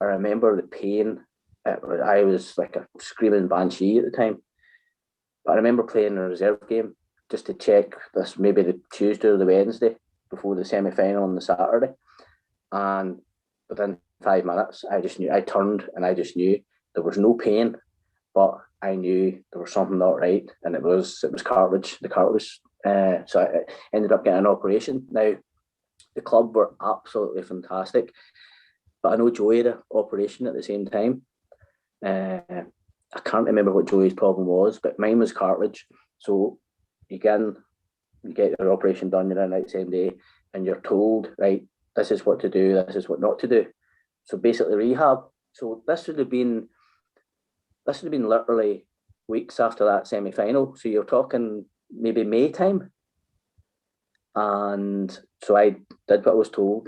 I remember the pain. I was like a screaming banshee at the time. But I remember playing a reserve game just to check this, maybe the Tuesday or the Wednesday before the semi-final on the Saturday. And within 5 minutes, I just knew, I turned and I just knew there was no pain, but I knew there was something not right. And it was cartilage, the cartilage. So I ended up getting an operation. Now, the club were absolutely fantastic, but I know Joey had an operation at the same time. I can't remember what Joey's problem was, but mine was cartilage. So you get your operation done, you're in that same day, and you're told, right, this is what to do, this is what not to do. So basically rehab. So this would have been literally weeks after that semi-final. So you're talking maybe May time. And so I did what I was told.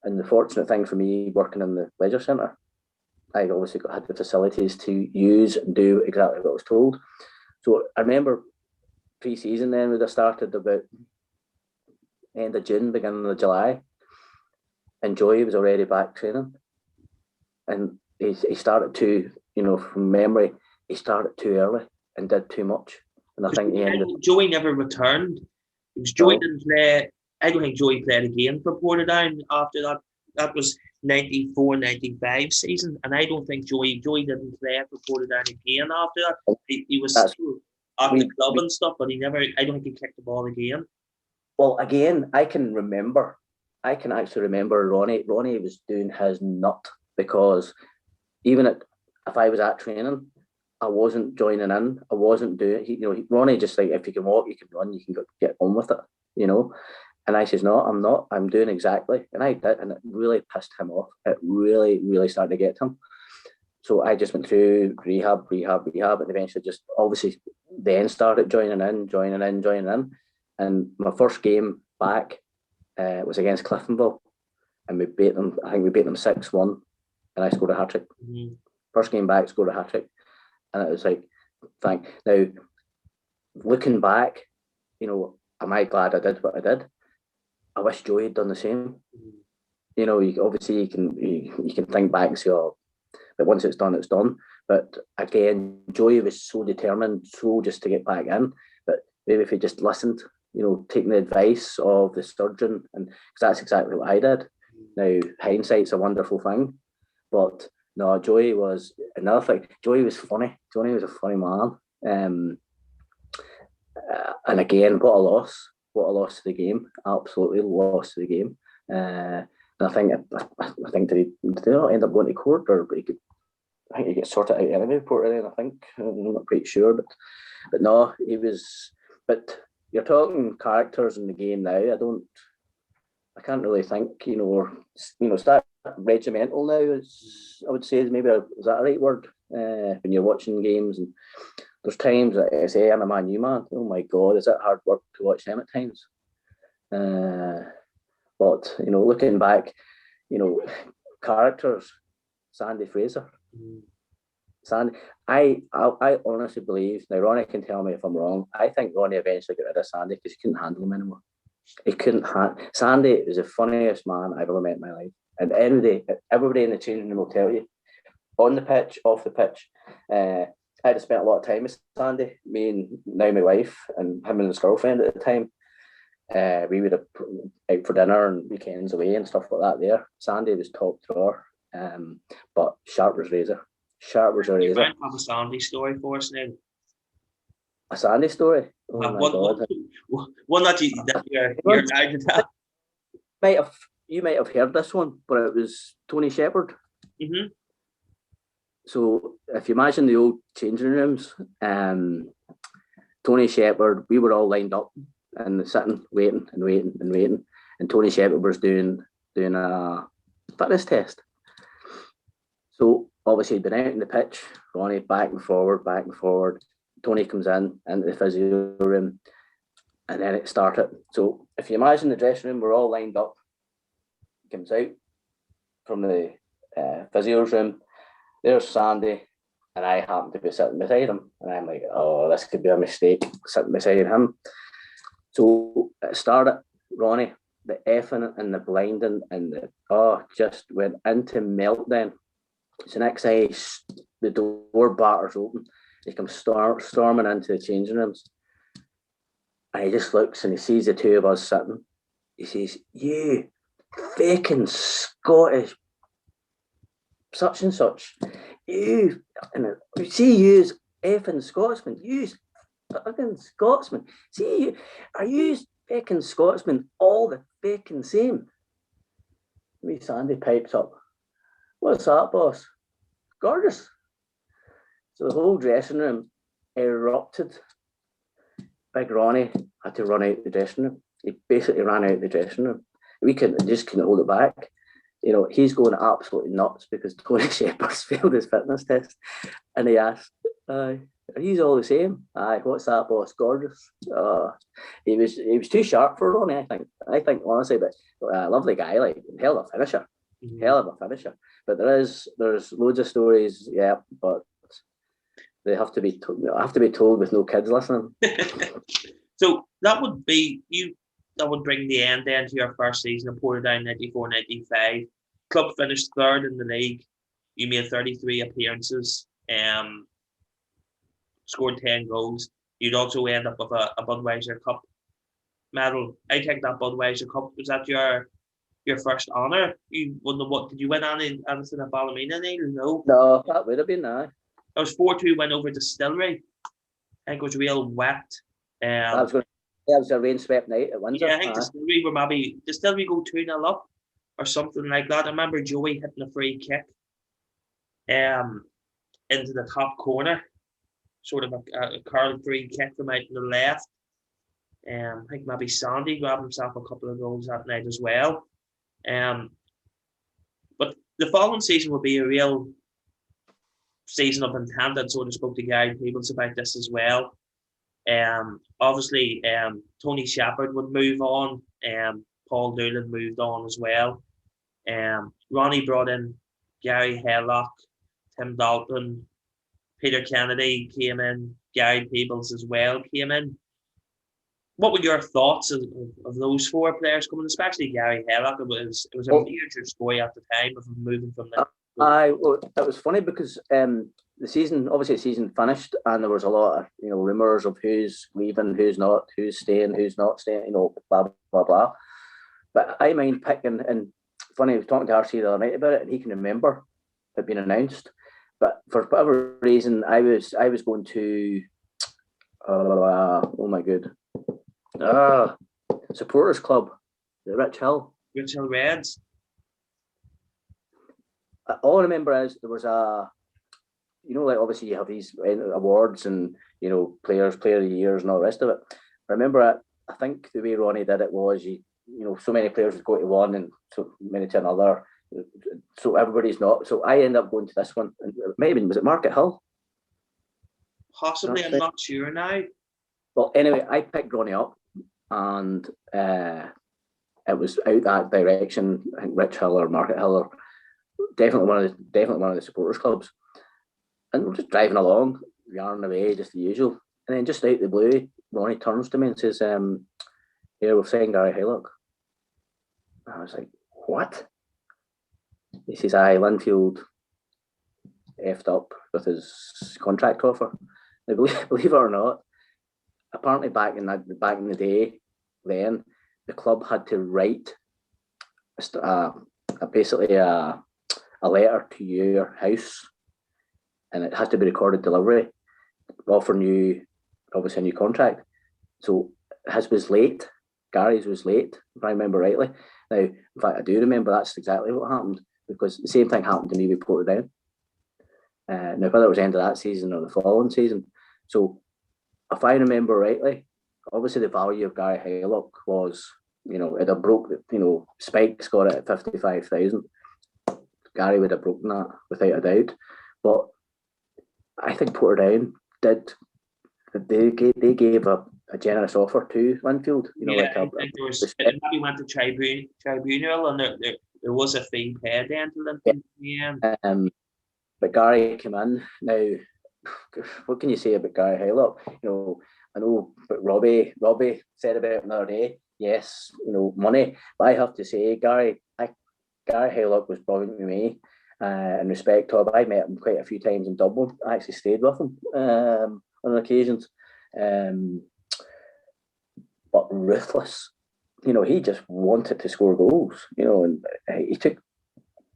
And the fortunate thing for me, working in the leisure centre, I obviously had the facilities to use and do exactly what I was told. So I remember pre-season then would have started about end of June, beginning of July, and Joey was already back training. And he started from memory, he started too early and did too much. And I think Joey never returned. It was Joey didn't play. I don't think Joey played again for Portadown after that. That was 94-95 season, and I don't think Joey didn't play for Portadown again after that. He was still at the club and stuff, but he never. I don't think he kicked the ball again. Well, again, I can actually remember Ronnie. Ronnie was doing his nut, because even if I was at training, I wasn't joining in. I wasn't doing. Ronnie just like, if you can walk, you can run, you can get on with it. And I says, no, I'm not. I'm doing exactly. And I did, and it really pissed him off. It really, really started to get to him. So I just went through rehab, and eventually just obviously then started joining in. And my first game back was against Cliftonville, and we beat them. I think we beat them 6-1, and I scored a hat-trick. Mm-hmm. First game back, scored a hat-trick. And it was like, now, looking back, am I glad I did what I did? I wish Joey had done the same. You can think back and say, oh, but once it's done, it's done. But again, Joey was so determined, so just to get back in. But maybe if he just listened, taking the advice of the surgeon, and because that's exactly what I did. Now, hindsight's a wonderful thing, but no, Joey was another thing. Joey was funny. Joey was a funny man. And again, what a loss to the game. Absolutely loss to the game. And I think did he not end up going to court, or I think he gets sorted out anyway, Portadown, I think. I'm not quite sure, but no, he was. But you're talking characters in the game now. I can't really think, it's that regimental now, I would say, is that a right word? When you're watching games, and there's times that I say, I'm a Man U man. Oh my God, is it hard work to watch them at times? But, looking back, characters, Sandy Fraser. Sandy, I honestly believe, now Ronnie can tell me if I'm wrong, I think Ronnie eventually got rid of Sandy because he couldn't handle him anymore. Sandy is the funniest man I've ever met in my life. And everybody in the changing room will tell you, on the pitch, off the pitch. I had spent a lot of time with Sandy, me and now my wife, and him and his girlfriend at the time. We would have out for dinner and weekends away and stuff like that there. Sandy was top drawer, but sharp was razor. Sharp was a razor. You might have a Sandy story for us now. A Sandy story? Oh my God. One that you're allowed to tell. You might have heard this one, but it was Tony Shepherd. Mm-hmm. So if you imagine the old changing rooms, Tony Shepherd, we were all lined up and sitting, waiting. And Tony Shepherd was doing a fitness test. So obviously he'd been out in the pitch, Ronnie back and forward. Tony comes into the physio room, and then it started. So if you imagine the dressing room, we're all lined up. He comes out from the physio's room. There's Sandy, and I happen to be sitting beside him. And I'm like, oh, this could be a mistake, sitting beside him. So it started, Ronnie, the effing and the blinding and just went into meltdown. So next day, the door batters open. He comes storming into the changing rooms. And he just looks and he sees the two of us sitting. He says, "You faking Scottish such and such. You, and see you as effing Scotsman. You fucking Scotsman. See you, are you fucking Scotsman all the fucking same?" Me Sandy pipes up, "What's that, boss? Gorgeous." So the whole dressing room erupted. Big Ronnie had to run out the dressing room. He basically ran out the dressing room. We just couldn't hold it back. You know, he's going absolutely nuts because Tony Shepherd's failed his fitness test. And he asked, "Are you all the same?" "Aye, what's that, boss? Gorgeous." He was too sharp for Ronnie, I think. I think honestly, but lovely guy, like hell of a finisher. Mm-hmm. Hell of a finisher. But there's loads of stories, yeah, but they have to be told with no kids listening. So that would bring the end to your first season of Portadown 94-95. Club finished third in the league. You made 33 appearances, scored 10 goals. You'd also end up with a Budweiser Cup medal. I think that Budweiser Cup, was that your first honour? You wouldn't have, what did you win anything at Ballymena, Neil? No, that would have been nice. That was 4-2 win over Distillery. I think it was real wet. That was a rain swept night at Windsor. Yeah, I think Distillery go 2-0 up or something like that. I remember Joey hitting a free kick into the top corner, sort of a curled free kick from out to the left. I think maybe Sandy grabbed himself a couple of goals that night as well. But the following season would be a real season of intent. I sort of spoke to Gary Peebles about this as well. Obviously, Tony Shepherd would move on. Paul Doolan moved on as well. Ronnie brought in Gary Haylock, Tim Dalton, Peter Kennedy came in, Gary Peebles as well came in. What were your thoughts of those four players coming, especially Gary Haylock? It was a major story at the time of him moving from the. It was funny because the season finished and there was a lot of rumours of who's leaving, who's not, who's staying, who's not staying, blah blah blah. But I mind picking, and funny, I was talking to RC the other night about it, and he can remember it being announced. But for whatever reason, I was going to oh my god, supporters club, the Rich Hill Reds. All I remember is there was like obviously you have these awards and player of the years and all the rest of it. I remember I think the way Ronnie did it was so many players would go to one and so many to another, so everybody's not. So I ended up going to this one. Maybe was it Market Hill? Possibly, I'm not sure now. Well, anyway, I picked Ronnie up, and it was out that direction. I think Rich Hill or Market Hill or definitely one of the supporters clubs. And we're just driving along, yarning away, just the usual. And then just out the blue, Ronnie turns to me and says, "Here, we're saying Gary Haylock." I was like, "What?" He says, "Aye, Linfield effed up with his contract offer." Now, believe it or not, apparently back in the day, then the club had to write basically a letter to your house, and it has to be recorded delivery, offering you obviously a new contract. So his was late. Gary's was late, if I remember rightly. Now, in fact, I do remember that's exactly what happened, because the same thing happened to me with Portadown. Now, whether it was the end of that season or the following season. So, if I remember rightly, obviously the value of Gary Haylock was, it had broke, Spike's got it at 55,000. Gary would have broken that without a doubt. But I think Portadown they gave a generous offer to Linfield. I think there was, it maybe went to tribunal, and there was a fee paid then to Linfield in the end. But Gary came in. Now, what can you say about Gary Haylock? I know, but Robbie said about it the other day. Yes, money. But I have to say, Gary Haylock was brilliant with me. In respect to him, I met him quite a few times in Dublin. I actually stayed with him on occasions. But ruthless. He just wanted to score goals. And he'd take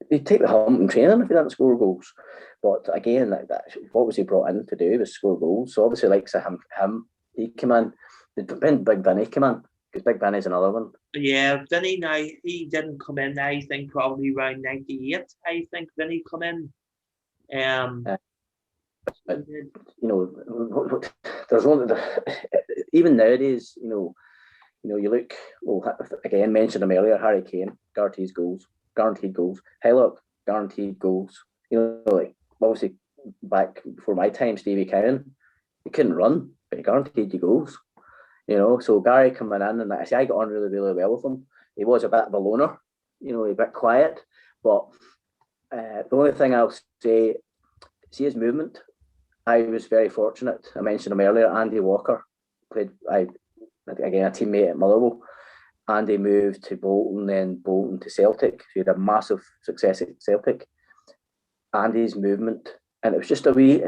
the hump in training if he didn't score goals. But again, what was he brought in to do was score goals. So obviously, like him, he came in. Big Vinny came in, because Big Vinny's another one. Yeah, Vinny now, he didn't come in, I think, probably around 98. I think Vinny come in. But, there's one even nowadays, you look, again, mentioned him earlier, Harry Kane, guaranteed goals. Haylock, guaranteed goals. Obviously, back before my time, Stevie Cowan, he couldn't run, but he guaranteed you goals. So Gary coming in, and I got on really, really well with him. He was a bit of a loner, a bit quiet, but the only thing I'll say, see his movement. I was very fortunate. I mentioned him earlier. Andy Walker played. Again, a teammate at Motherwell. Andy moved to Bolton, then Bolton to Celtic. So he had a massive success at Celtic. Andy's movement, and it was just a wee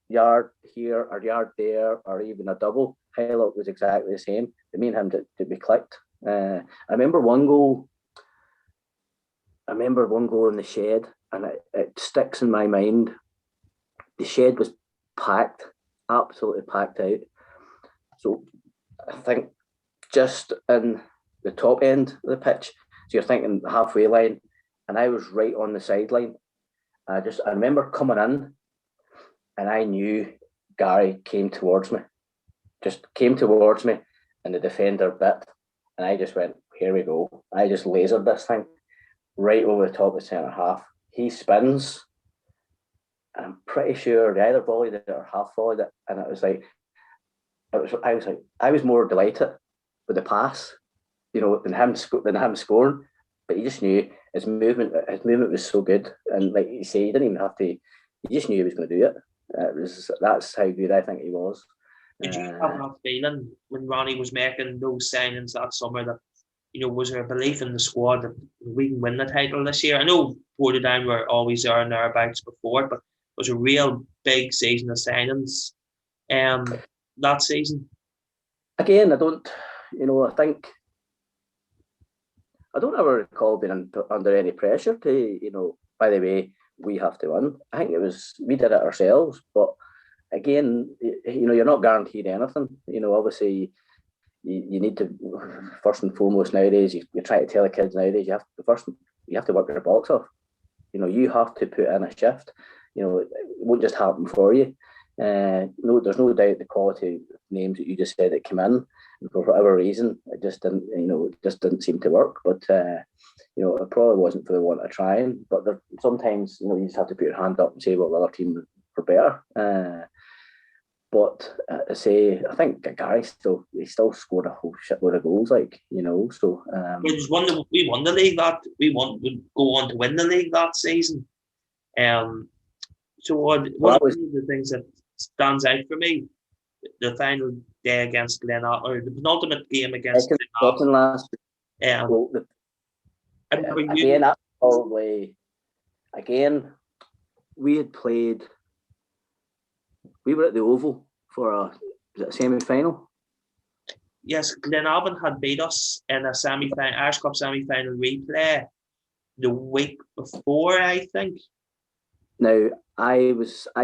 yard here or yard there, or even a double. Haylock was exactly the same. Me and him did we clicked. I remember one goal in the Shed, and it sticks in my mind. The Shed was packed, absolutely packed out. So I think just in the top end of the pitch, so you're thinking the halfway line, and I was right on the sideline. I remember coming in, and I knew Gary came towards me, and the defender bit, and I just went, here we go. I just lasered this thing right over the top of the centre half. He spins, and I'm pretty sure they either volleyed it or half volleyed it, and I was more delighted with the pass, than him scoring. But you just knew his movement was so good, and like you say, he didn't even have to. You just knew he was going to do it. That's how good I think he was. Did you have that feeling when Ronnie was making those signings that summer that, was there a belief in the squad that we can win the title this year? I know Portadown were always there and thereabouts before, but it was a real big season of signings that season. Again, I don't ever recall being under any pressure to, by the way, we have to win. I think we did it ourselves, but again, you're not guaranteed anything. Obviously, you need to, first and foremost nowadays, you try to tell the kids nowadays, you have to work your box off. You have to put in a shift. It won't just happen for you. No, there's no doubt the quality of names that you just said that came in, and for whatever reason, it just didn't seem to work. But it probably wasn't for the want of trying. But sometimes, you just have to put your hand up and say, well, the other team were better. But I think Gary still scored a whole shitload of goals, So it was we won the league would go on to win the league that season. So one of the things that stands out for me, the final day against Glenavon, or the penultimate game against Glenavon last. Again, that's probably we had played. We were at the Oval for a semi-final. Yes, Glenavon had beat us in a semi-final, Irish Cup semi-final replay the week before, I think. Now, I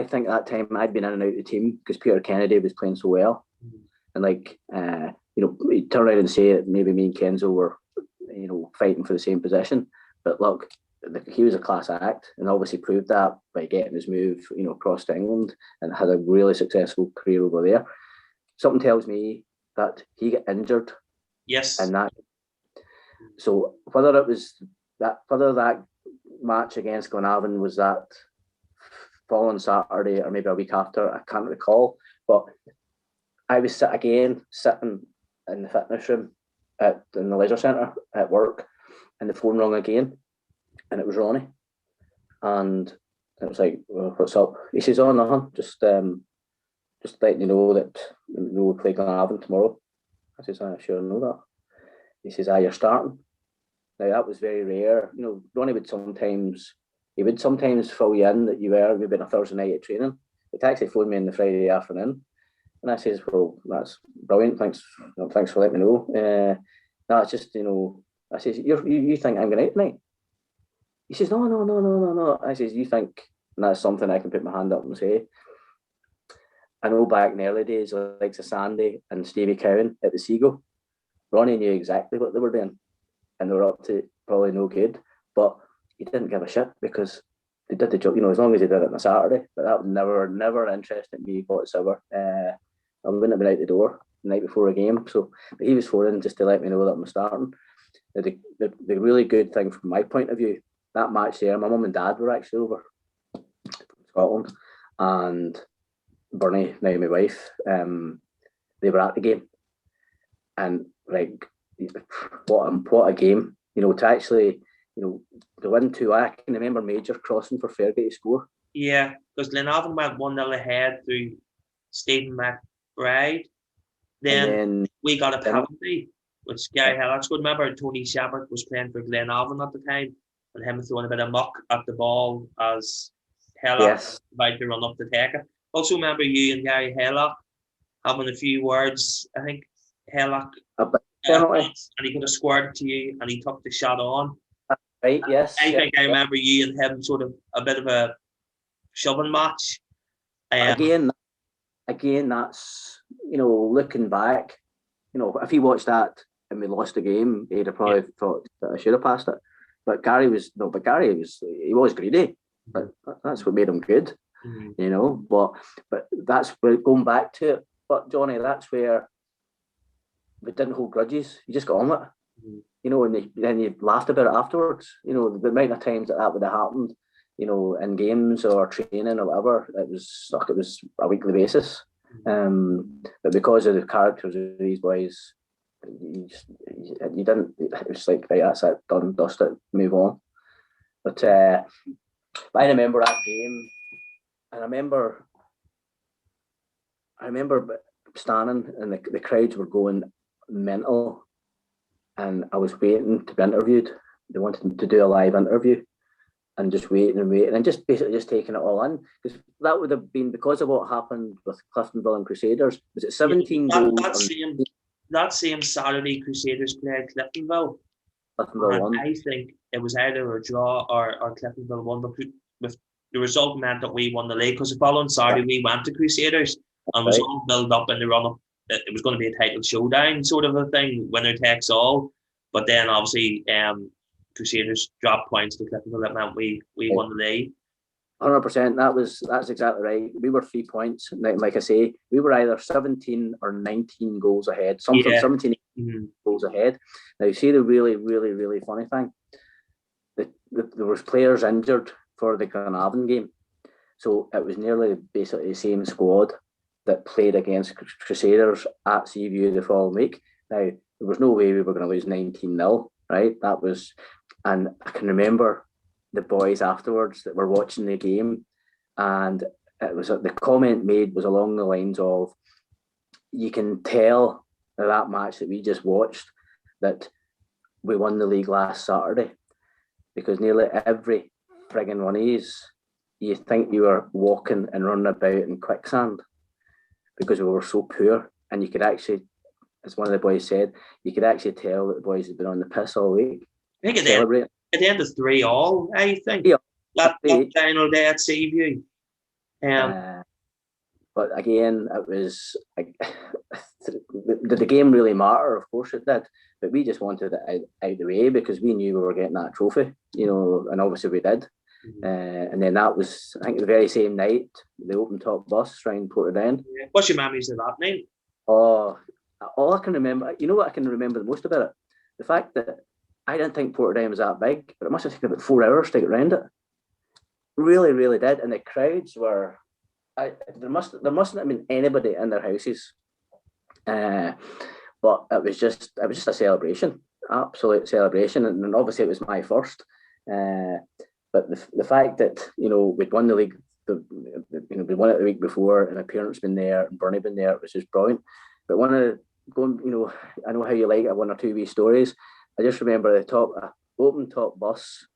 think at that time I'd been in and out of the team because Peter Kennedy was playing so well. And he'd turn around and say that maybe me and Kenzo were, fighting for the same position. But look, he was a class act, and obviously proved that by getting his move, across to England, and had a really successful career over there. Something tells me that he got injured. Yes. And that. So whether that match against Glenavon was that following Saturday or maybe a week after, I can't recall. But I was sitting in the fitness room in the leisure centre at work, and the phone rang again, and it was Ronnie, and it was like, well, what's up? He says, oh, nothing, just just letting you know that we'll play Glenavon tomorrow. I says, I sure know that. He says, you're starting. Now, that was very rare. Ronnie would sometimes fill you in that you were maybe on a Thursday night at training. He'd actually phone me on the Friday afternoon. And I says, well, that's brilliant. Thanks for letting me know. No, it's just, I says, you think I'm going out tonight? He says, no. I says, you think, and that's something I can put my hand up and say. I know back in the early days, like Sandy and Stevie Cowan at the Seagull, Ronnie knew exactly what they were doing, and they were up to probably no good, but he didn't give a shit because they did the job, as long as they did it on a Saturday. But that would never interested me whatsoever. I wouldn't have been out the door the night before a game. So, but he was phoning just to let me know that I'm starting. The really good thing from my point of view, that match there, my mum and dad were actually over from Scotland, and Bernie, now my wife, they were at the game, and like, what a game, to actually, to win 2. I can remember Major crossing for Fergie to score. Yeah, because Glenavon went 1-0 ahead through Stephen McBride. Then we got a penalty, which Gary Hellock scored. Remember, Tony Shepard was playing for Glenavon at the time, and him throwing a bit of muck at the ball as Hellock was about to run up to take it. Also, remember you and Gary Hellock having a few words. I think Hellock and he could have squared to you, and he took the shot on. Right, yes. I think I remember you and him sort of a bit of a shoving match. Again, that's, looking back, if he watched that and we lost the game, he'd have probably thought that I should have passed it. But Gary was greedy. But that's what made him good, But that's where, going back to it. But Johnny, that's where we didn't hold grudges. You just got on with it. And then you laughed about it afterwards. The amount of times that would have happened, in games or training or whatever, it was a weekly basis. But because of the characters of these boys, you didn't. It was like, right, that's it, done, dust it, move on. But I remember that game, and I remember standing, and the crowds were going mental, and I was waiting to be interviewed. They wanted to do a live interview, and just waiting and just basically just taking it all in, because that would have been because of what happened with Cliftonville and Crusaders. Was it 17 goals? That same Saturday, Crusaders played Cliftonville. Cliftonville won. I think it was either a draw or Cliftonville won, but with the result meant that we won the league, because the following Saturday we went to Crusaders, and was all built up in the run up. It was going to be a title showdown sort of a thing, winner takes all. But then obviously Crusaders dropped points to Cliftonville. That meant we won the league. 100%. That's exactly right. We were 3 points. Like I say, we were either 17 or 19 goals ahead. 17 goals ahead. Now, you see the really, really, really funny thing. There was players injured for the Glenavon game, so it was nearly basically the same squad that played against Crusaders at Seaview the following week. Now, there was no way we were going to lose 19-0, right? That was, and I can remember the boys afterwards that were watching the game, and it was the comment made was along the lines of, you can tell that match that we just watched that we won the league last Saturday, because nearly every frigging one of you think you were walking and running about in quicksand, because we were so poor. And you could actually, as one of the boys said, you could actually tell that the boys had been on the piss all week. I think it ended 3-3, I think. Yeah, that final day at Seaview. But again, it was did the game really matter? Of course it did, but we just wanted it out of the way, because we knew we were getting that trophy, and obviously we did. And then that was, I think, the very same night, the open top bus around Portadown. What's your memories of that night? Oh, all I can remember, what I can remember the most about it? The fact that I didn't think Portadown was that big, but it must have taken about 4 hours to get around it. Really, really did. And the crowds were, there mustn't have been anybody in their houses. But it was just a celebration, absolute celebration. And obviously it was my first. But the fact that, we'd won the league we won it the week before, and my parents been there, and Bernie been there. It was just brilliant. But one of going, I know how you like it, 1 or 2 wee stories. I just remember the open top bus,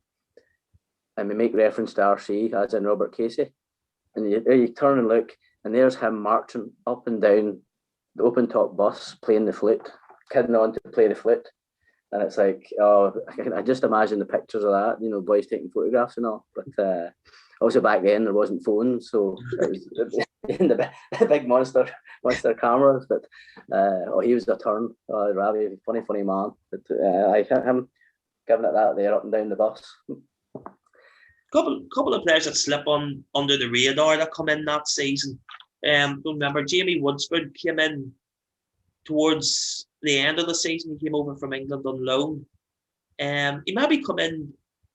and we make reference to RC as in Robert Casey, and you turn and look, and there's him marching up and down the open top bus playing the flute, kidding on to play the flute. And it's like, oh, I just imagine the pictures of that, boys taking photographs and all. But also back then there wasn't phones, so it was the big monster cameras. But he was a turn, Ravi, funny man. But I him giving it that there up and down the bus. Couple of players that slip on under the radar that come in that season. Remember Jamie Woodsford came in towards the end of the season. He came over from England on loan. He maybe come in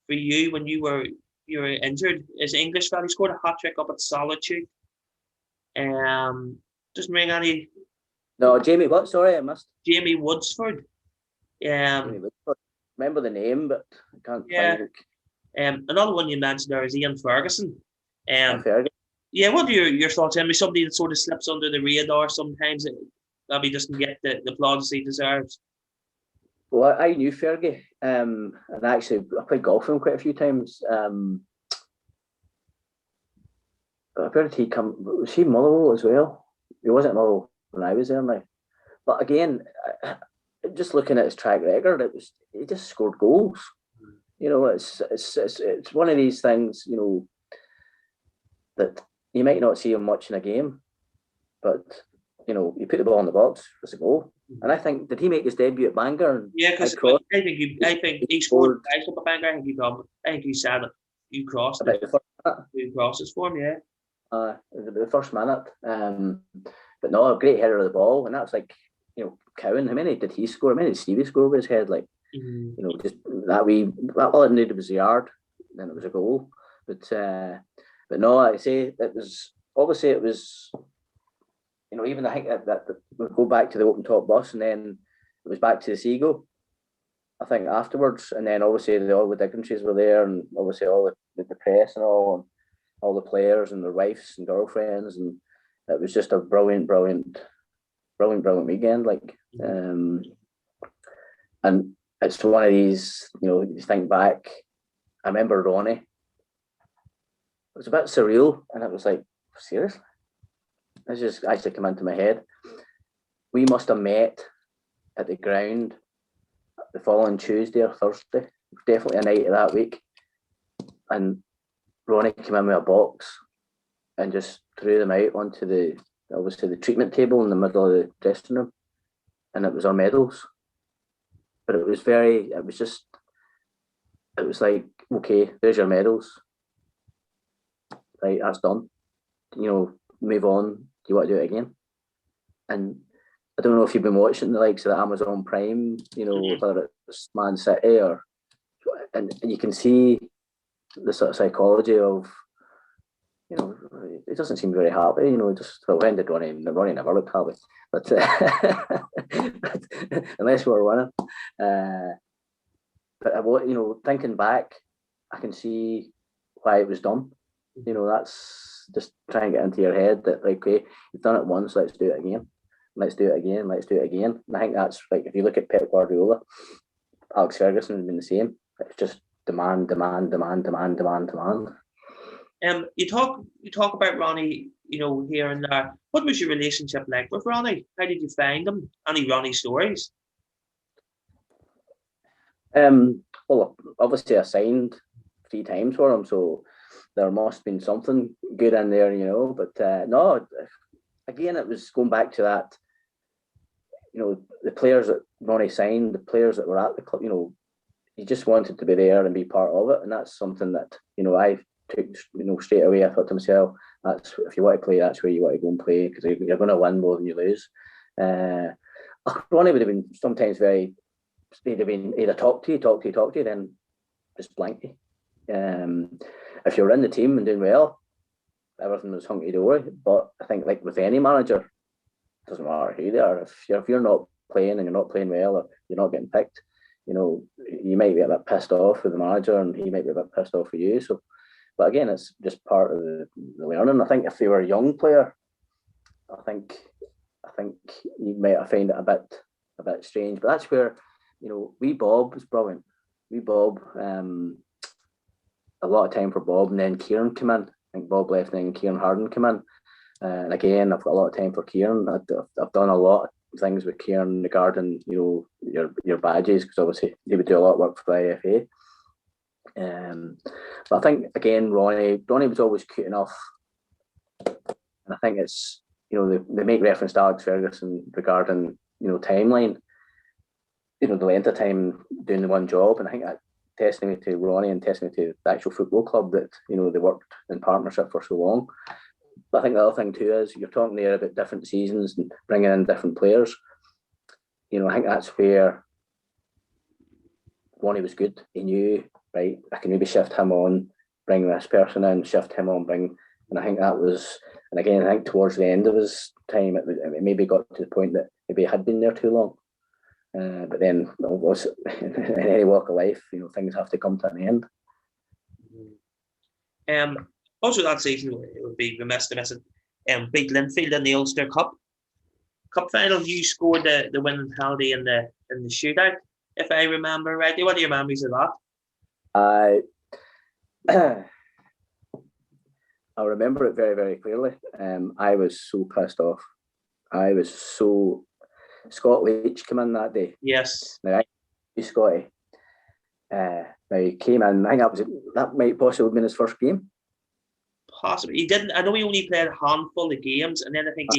for you when you were injured. As an English fella, he scored a hat trick up at Solitude. Doesn't ring any. No, Jamie what? Sorry, I missed. Jamie Woodsford. Jamie Woodsford. Remember the name, but I can't find it. Another one you mentioned there is Ian Ferguson. Ferguson. Yeah, what are your thoughts? Somebody that sort of slips under the radar sometimes. Maybe doesn't get the plaudits he deserves. Well, I knew Fergie, and actually I played golf with him quite a few times. Where did he come? Was he Motherwell as well? He wasn't Motherwell when I was there now. But again, just looking at his track record, he just scored goals. It's one of these things, that you might not see him much in a game, but you put the ball in the box, it's a goal. And I think, did he make his debut at Bangor? Yeah, because I think he scored twice up at Bangor. I think he said it. You crossed it. Two crosses for him, yeah. The first minute. But no, a great header of the ball, and that's like, Cowan. How many did he score? How many did Stevie score with his head? Like, just that all it needed was the yard, then it was a goal. But no, I say it was even I think that we'll go back to the open top bus, and then it was back to the Seagull, I think, afterwards. And then obviously all the dignitaries were there, and obviously all the press and all the players and their wives and girlfriends, and it was just a brilliant weekend. Like, and it's one of these, you think back. I remember Ronnie. It was a bit surreal, and it was like, seriously? This just actually came into my head. We must have met at the ground the following Tuesday or Thursday, definitely a night of that week. And Ronnie came in with a box and just threw them out onto the treatment table in the middle of the dressing room, and it was our medals. But it was like, okay, there's your medals. Right, that's done. Move on. Do you want to do it again? And I don't know if you've been watching the likes of the Amazon Prime, whether it's Man City and you can see the sort of psychology of, it doesn't seem very happy, when did Ronnie never looked happy, but unless we were winning. But thinking back, I can see why it was done. That's just try and get into your head that, like, okay, you've done it once, let's do it again. Let's do it again. And I think that's, like, if you look at Pep Guardiola, Alex Ferguson has been the same. It's just demand. You talk about Ronnie, here and there. What was your relationship like with Ronnie? How did you find him? Any Ronnie stories? Well, obviously I signed 3 times for him, so there must have been something good in there, But no, again, it was going back to that. The players that Ronnie signed, the players that were at the club, he just wanted to be there and be part of it, and that's something that I took straight away. I thought to myself, that's, if you want to play, that's where you want to go and play, because you're going to win more than you lose. Ronnie would have been sometimes he'd have been either talk to you, then just blank you. If you're in the team and doing well, everything was hunky dory. But I think, like with any manager, it doesn't matter who they are. If you're not playing and you're not playing well, or you're not getting picked, you might be a bit pissed off with the manager, and he might be a bit pissed off with you. So, But again, it's just part of the learning. I think if you were a young player, I think you might have found it a bit strange. But that's where, wee Bob was brilliant. Wee Bob, a lot of time for Bob, and then Kieran came in. I think Bob left, and then Kieran Harden came in. And again, I've got a lot of time for Kieran. I've done a lot of things with Kieran regarding, your badges, because obviously he would do a lot of work for the IFA. But I think again, Ronnie was always cute enough, and I think it's, they make reference to Alex Ferguson regarding, timeline, the length of time doing the one job, and I think that testimony to Ronnie and testimony to the actual football club that they worked in partnership for so long. But I think the other thing too is you're talking there about different seasons and bringing in different players. I think that's where Ronnie was good. He knew, right, I can maybe shift him on, bring this person in, shift him on, and I think that was, and again, I think towards the end of his time, it maybe got to the point that maybe he had been there too long. But then, in any walk of life, things have to come to an end. Also, that season, it would be remiss to miss it. Beat Linfield in the Ulster Cup final. You scored the winning penalty in the shootout, if I remember rightly. What are your memories of that? I remember it very, very clearly. I was so pissed off. Scott Leach came in that day. Yes. Now, I knew Scotty. Now, he came in, I think that might possibly have been his first game. Possibly. He didn't. I know he only played a handful of games, and then I think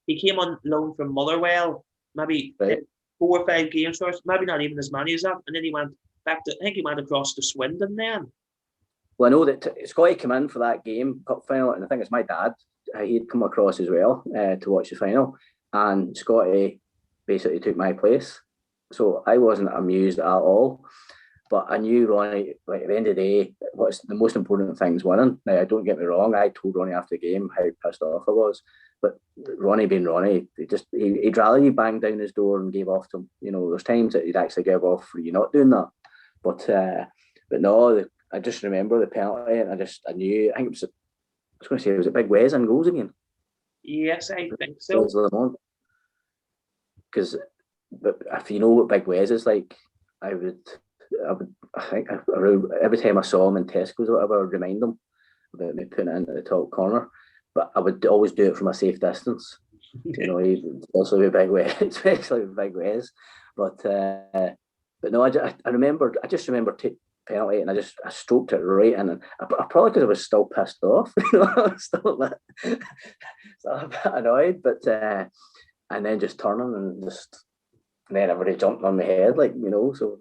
he came on loan from Motherwell, maybe 4 or 5 games for us, maybe not even as many as that, and then he went back to, I think he went across to Swindon then. Well, I know that Scotty came in for that game, cup final, and I think it's my dad. He'd come across as well to watch the final, and Scotty basically took my place. So I wasn't amused at all. But I knew Ronnie, like, at the end of the day, what's the most important thing is winning. Now, don't get me wrong, I told Ronnie after the game how pissed off I was. But Ronnie being Ronnie, he'd rather you bang down his door and gave off to him. There's times that he'd actually give off for you not doing that. But no, I just remember the penalty, and I knew, I think it was Big Wes in goals again. Yes, I think so. Because if you know what Big Wes is like, I think every time I saw him in Tesco's or whatever, I would remind him about me putting it into the top corner. But I would always do it from a safe distance. He also be Big Wes, especially with Big Wes. But no, I just remember penalty, and I stroked it right in, and I probably because I was still pissed off. I was still a bit annoyed, but and then just turning and then everybody jumped on my head, so.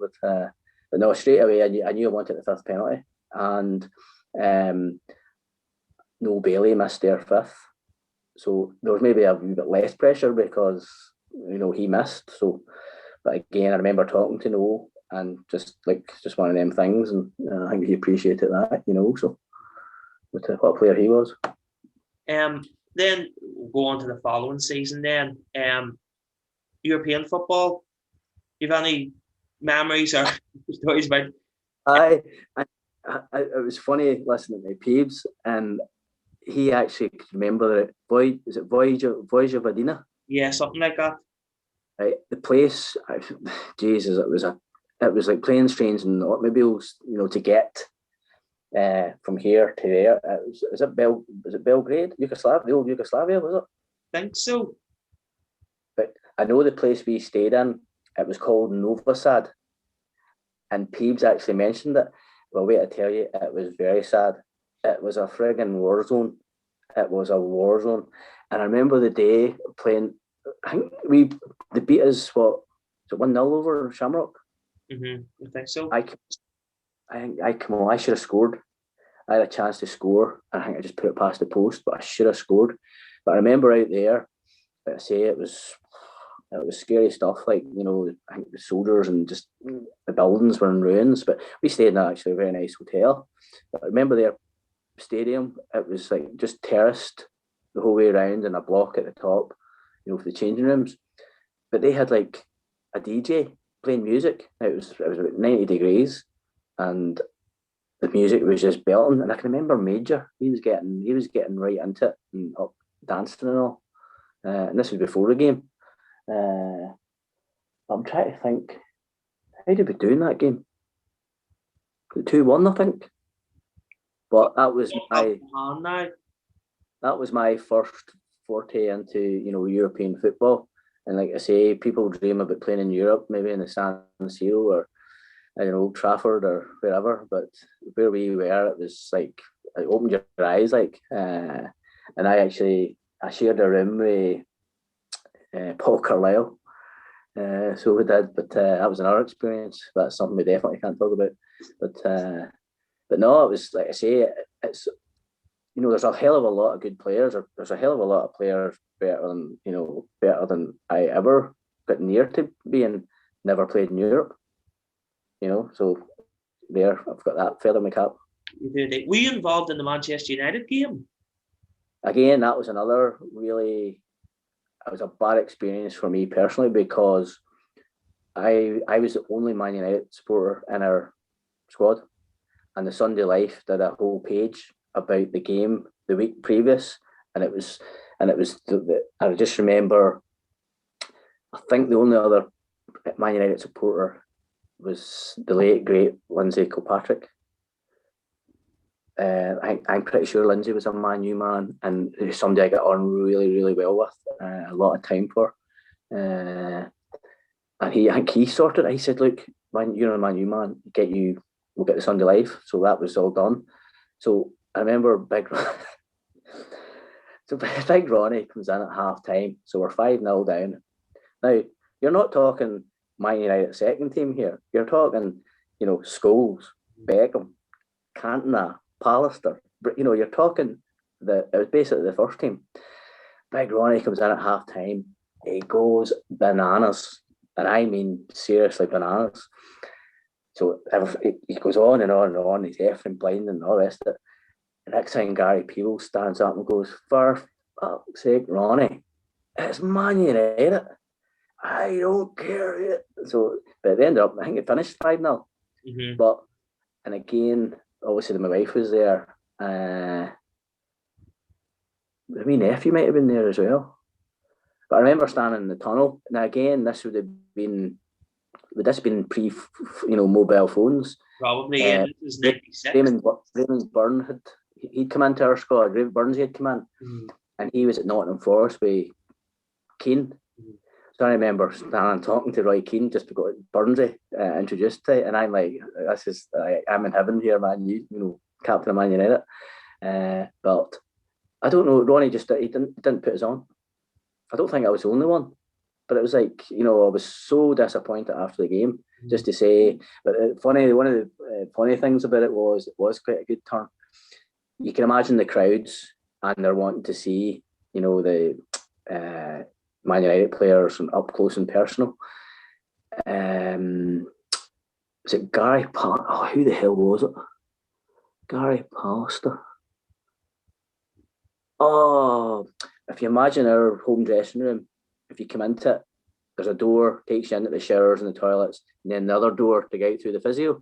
But no, straight away I knew I wanted the 5th penalty, and Noel Bailey missed their 5th, so there was maybe a wee bit less pressure because he missed. So, but again, I remember talking to Noel, and just one of them things, and I think he appreciated that, So, what a player he was. Then we'll go on to the following season. Then European football. Do you have any memories or stories about? It was funny listening to Peeves, and he actually could remember it. Voyage Vadina? Yeah, something like that. Right, the place, Jesus, it was like planes, trains, and automobiles. To get from here to there. Was it Belgrade, Yugoslavia, the old Yugoslavia, was it? I think so. But I know the place we stayed in, it was called Novi Sad, and Peeves actually mentioned it. Well, wait, I tell you, it was very sad. It was a friggin' war zone. It was a war zone. And I remember the day playing, I think they beat us, what, was it 1-0 over Shamrock? I think so. I should have scored. I had a chance to score. I think I just put it past the post, but I should have scored. But I remember out there, like I say, it was scary stuff. I think the soldiers and just the buildings were in ruins. But we stayed in actually a very nice hotel. But I remember their stadium, it was like just terraced the whole way around and a block at the top, for the changing rooms. But they had like a DJ playing music. It was about 90 degrees, and the music was just belting, and I can remember Major. He was getting right into it and up dancing and all. And this was before the game. I'm trying to think, how did we do in that game? 2-1, I think. But that was my first forte into European football. And like I say, people dream about playing in Europe, maybe in the San Siro or Old Trafford or wherever. But where we were, it was like it opened your eyes, like. And I shared a room with Paul Carlisle. So we did, but that was another experience. That's something we definitely can't talk about. But no, it was like I say, it's there's a hell of a lot of good players. Or there's a hell of a lot of players better than I ever got near to being. Never played in Europe. So there, I've got that feather in my cap. Were you involved in the Manchester United game? Again, that was another really. It was a bad experience for me personally because I was the only Man United supporter in our squad, and the Sunday Life did a whole page about the game the week previous, and it was I just remember. I think the only other Man United supporter was the late great Lindsay Kilpatrick. I'm pretty sure Lindsay was a Man U man and somebody I got on really, really well with, a lot of time for. And I think he sorted it. He said, look, you're a Man U man, we'll get the Sunday Life. So that was all done. So I remember Big Ronnie comes in at half time. So we're 5-0 down. Now, you're not talking Man United second team here. You're talking, Scholes, Beckham, Cantona, Pallister. You're talking it was basically the first team. Big Ronnie comes in at half time. He goes bananas. And I mean seriously bananas. So he goes on and on and on. He's effing blind and all the rest of it. The next time Gary Peele stands up and goes, for fuck's sake, Ronnie, it's Man United. I don't care. So, but they ended up, I think it finished 5-0. Mm-hmm. But, and again, obviously my wife was there. My nephew might have been there as well. But I remember standing in the tunnel. Now again, this would been pre, mobile phones. Probably, yeah. This was 96. Raymond Byrne he'd come into our squad. Raymond Burns had come in, and he was at Nottingham Forest with Keane. Mm-hmm. So I remember standing talking to Roy Keane just because Burnsy introduced to it, and I'm like, "This is I'm in heaven here, man. You captain of Man United." But I don't know. Ronnie just he didn't put us on. I don't think I was the only one, but it was like I was so disappointed after the game, just to say. But one of the funny things about it was quite a good turn. You can imagine the crowds, and they're wanting to see the Man United players and up close and personal. Was it Gary Pallister? Oh, who the hell was it? Gary Pallister. Oh, if you imagine our home dressing room, if you come into it, there's a door takes you into the showers and the toilets, and then another door to get out through the physio.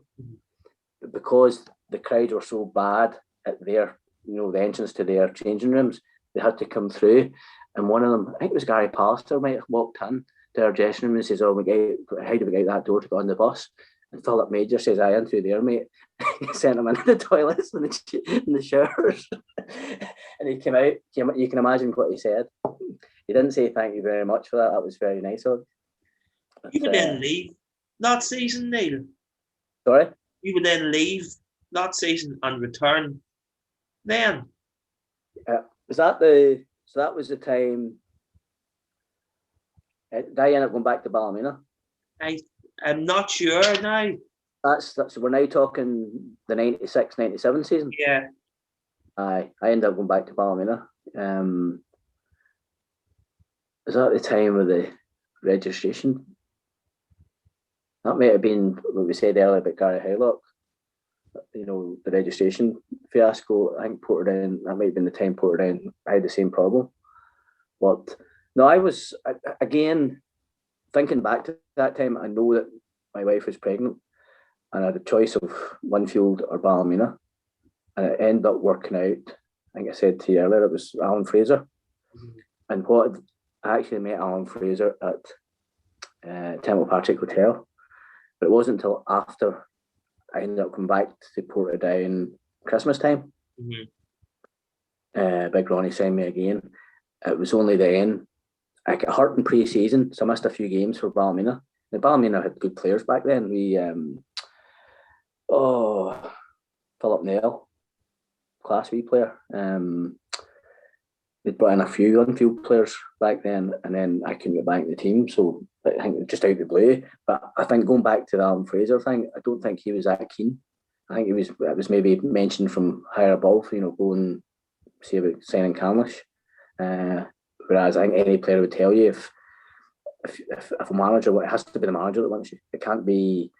But because the crowds were so bad at their, the entrance to their changing rooms, they had to come through. And one of them, I think it was Gary Pallister, might have walked in to our dressing room and says, "Oh, how do we get that door to go on the bus?" And Philip Major says, "I in through there, mate." He sent him into the toilets and the showers. And he came out. You can imagine what he said. He didn't say thank you very much for that. That was very nice of him. You would then leave that season, Neil. Sorry? You would then leave that season and return then. So that was the time. Did I end up going back to Ballymena? I'm not sure now. So we're now talking the 96-97 season. Yeah. I ended up going back to Ballymena. Was that the time of the registration? That might have been what we said earlier about Gary Hylock. The registration fiasco. I think Portadown, that might have been the time Portadown had the same problem. But no, I was, again, thinking back to that time, I know that my wife was pregnant, and I had a choice of Linfield or Ballymena, and it ended up working out. I think I said to you earlier, it was Alan Fraser. And I actually met Alan Fraser at Temple Patrick Hotel, but it wasn't until after I ended up coming back to Portadown Christmas time. Big Ronnie signed me again. It was only then I got hurt in pre-season, so I missed a few games for Ballymena. Now, Ballymena had good players back then. We Philip Neil, Class B player. They'd brought in a few on-field players back then, and then I couldn't get back in the team, so I think just out of the blue. But I think going back to the Alan Fraser thing, I don't think he was that keen. I think it was maybe mentioned from higher above, go and see about signing Candlish. Whereas I think any player would tell you if a manager, it has to be the manager that wants you. It can't be,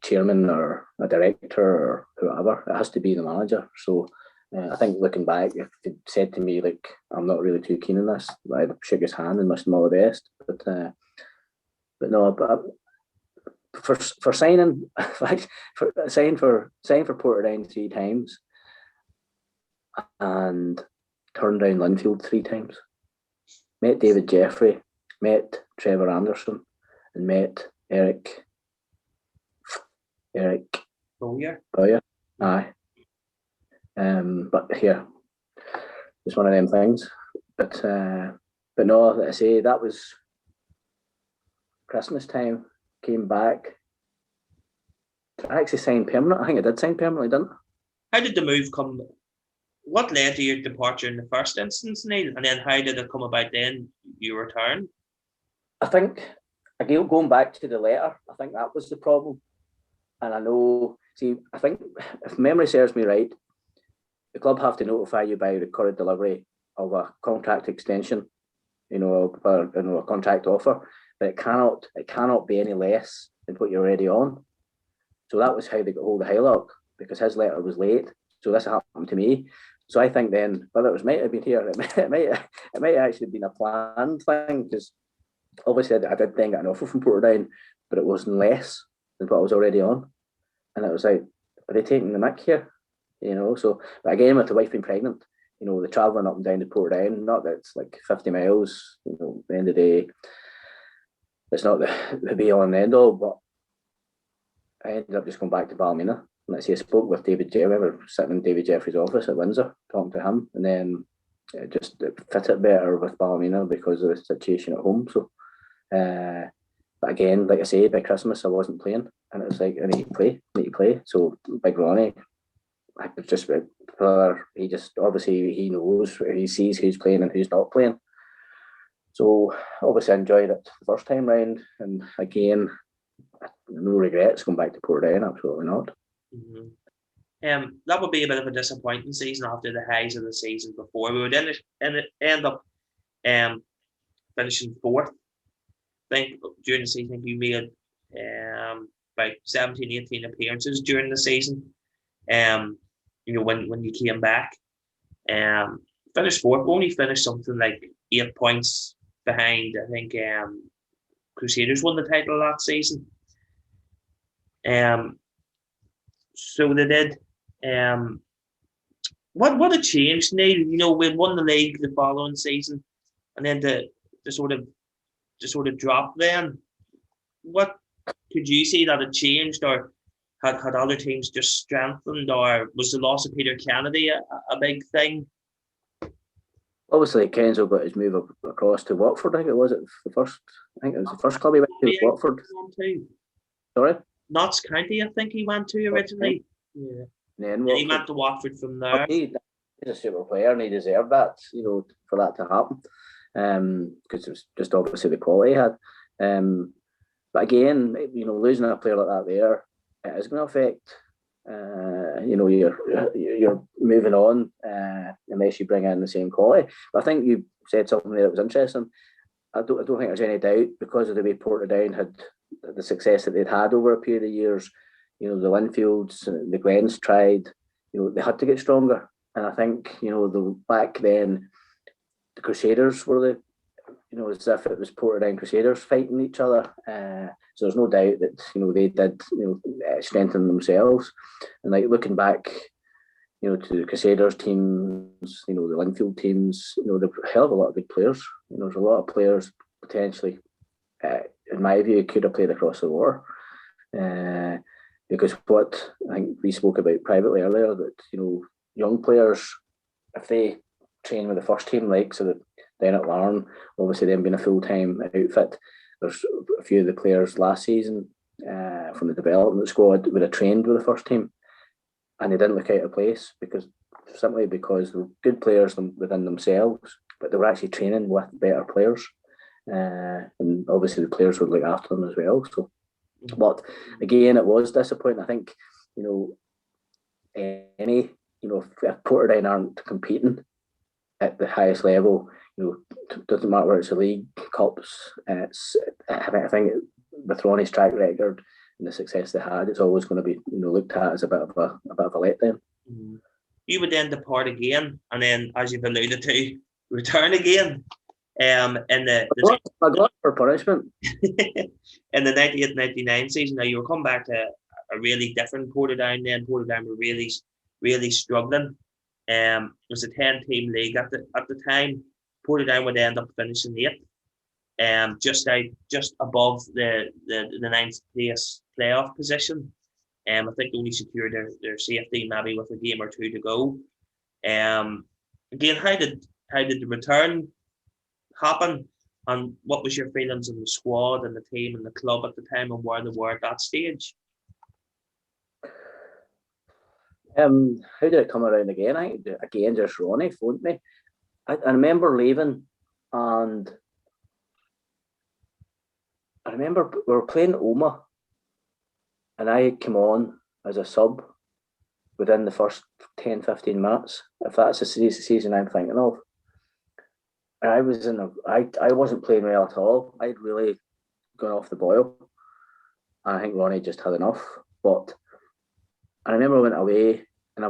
chairman or a director or whoever. It has to be the manager. So I think looking back, if they'd said to me, like, I'm not really too keen on this, I'd shake his hand and wish him all the best. But for signing, signing for Portadown 3 times and turned down Linfield 3 times. Met David Jeffrey, met Trevor Anderson, and met Eric Bowyer. Aye. But here, it's one of them things. But no, like I say, that was Christmas time. Came back. I actually signed permanent. I think I did sign permanently, didn't I? How did the move come? What led to your departure in the first instance, Neil? And then how did it come about then you returned? I think, again, going back to the letter, I think that was the problem. And I know, I think if memory serves me right, the club have to notify you by recorded delivery of a contract extension, a contract offer, but it cannot be any less than what you're already on. So that was how they got hold of Hylock, because his letter was late. So this happened to me. So I think then, whether it might have been here, it might have actually been a planned thing, because obviously I did then get an offer from Portadown, but it wasn't less than what I was already on. And it was like, are they taking the mick here? So, but again, with the wife being pregnant, the travelling up and down to Portadown, not that it's like 50 miles, at the end of the day, it's not the be all and end all, but I ended up just going back to Ballymena. And I spoke with David Jeffrey. I remember sitting in David Jeffrey's office at Windsor, talking to him, and then it fit it better with Ballymena because of the situation at home. So, but again, like I say, by Christmas I wasn't playing, and it was like, I need to play. So Big Ronnie, I could just he just obviously he knows, he sees who's playing and who's not playing. So obviously I enjoyed it the first time round, and again, no regrets going back to Portadown, absolutely not. That would be a bit of a disappointing season after the highs of the season before. We would end up finishing 4th. I think during the season you made about 17, 18 appearances during the season. When you came back, finished 4th, only finished something like 8 points behind. I think Crusaders won the title that season. So they did. What had changed, Neil? We won the league the following season, and then to sort of drop. Then, what could you see that had changed, or had other teams just strengthened, or was the loss of Peter Kennedy a big thing? Obviously, Kenzo got his move across to Watford. I think it was the first club he went to was Watford. Sorry? Notts County, I think he went to originally. Yeah. And he went to Watford from there. He's a super player, and he deserved that, for that to happen. Because it was just obviously the quality he had. But again, losing a player like that there, it is going to affect. You're moving on unless you bring in the same quality. But I think you said something there that was interesting. I don't think there's any doubt, because of the way Portadown had the success that they'd had over a period of years. The Linfields, the Glens tried. They had to get stronger, and I think back then the Crusaders were as if it was Portadown Crusaders fighting each other. So there's no doubt that they did strengthen themselves. And like looking back, to the Crusaders teams, the Linfield teams, there's a hell of a lot of good players. There's a lot of players potentially, in my view, could have played across the water. Because what I think we spoke about privately earlier, that young players, if they train with the first team, like so that then at Larne, obviously them being a full-time outfit, there's a few of the players last season from the development squad would have trained with the first team, and they didn't look out of place because they're good players within themselves, but they were actually training with better players, and obviously the players would look after them as well. So, but again, it was disappointing. I think if Portadown aren't competing at the highest level, doesn't matter whether it's a league, cups. I think with Ronnie's track record and the success they had, it's always going to be looked at as a bit of a letdown. You would then depart again, and then, as you've alluded to, return again. In the I got for punishment in the 98-99 season. Now you were coming back to a really different Portadown. Then Portadown were really struggling. It was a 10-team league at the time. Portadown would end up finishing 8th, just above the 9th place playoff position. I think they only secured their safety maybe with a game or two to go. Again, how did the return happen, and what was your feelings on the squad and the team and the club at the time, and where they were at that stage? How did it come around again? I think again just Ronnie phoned me. I remember leaving, and I remember we were playing Oma, and I came on as a sub within the first 10-15 minutes, if that's the season I'm thinking of. And I wasn't playing well at all. I'd really gone off the boil. And I think Ronnie just had enough. But I remember I went away, and I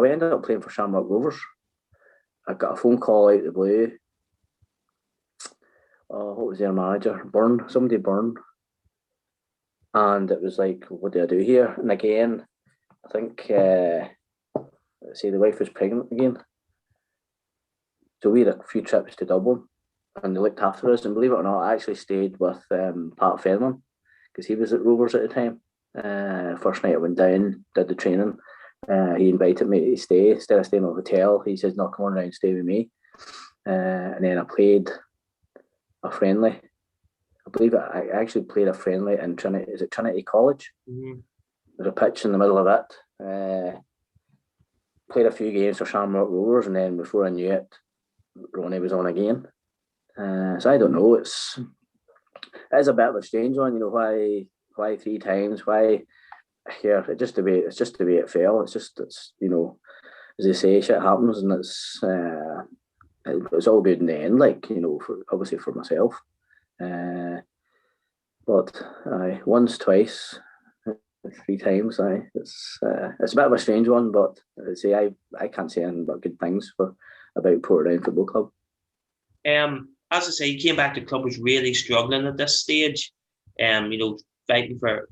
ended up playing for Shamrock Rovers. I got a phone call out of the blue. Oh, what was their manager? Somebody Byrne. And it was like, what do I do here? And again, I think, the wife was pregnant again. So we had a few trips to Dublin, and they looked after us. And believe it or not, I actually stayed with Pat Fenman, because he was at Rovers at the time. First night I went down, did the training. He invited me to stay instead of staying in a hotel. He says, "No, come on round, stay with me." And then I played a friendly. I believe I actually played a friendly in Trinity. Is it Trinity College? Mm-hmm. There's a pitch in the middle of it. Played a few games for Shamrock Rovers, and then before I knew it, Ronnie was on again. So I don't know. It's a bit of a strange one. Why 3 times? Why here? It's just the way it fell. It's as they say, shit happens, and it's all good in the end. Obviously for myself. But once, twice, 3 times. It's a bit of a strange one, but I can't say anything but good things about Portadown Football Club. As I say, you came back. The club was really struggling at this stage. Fighting for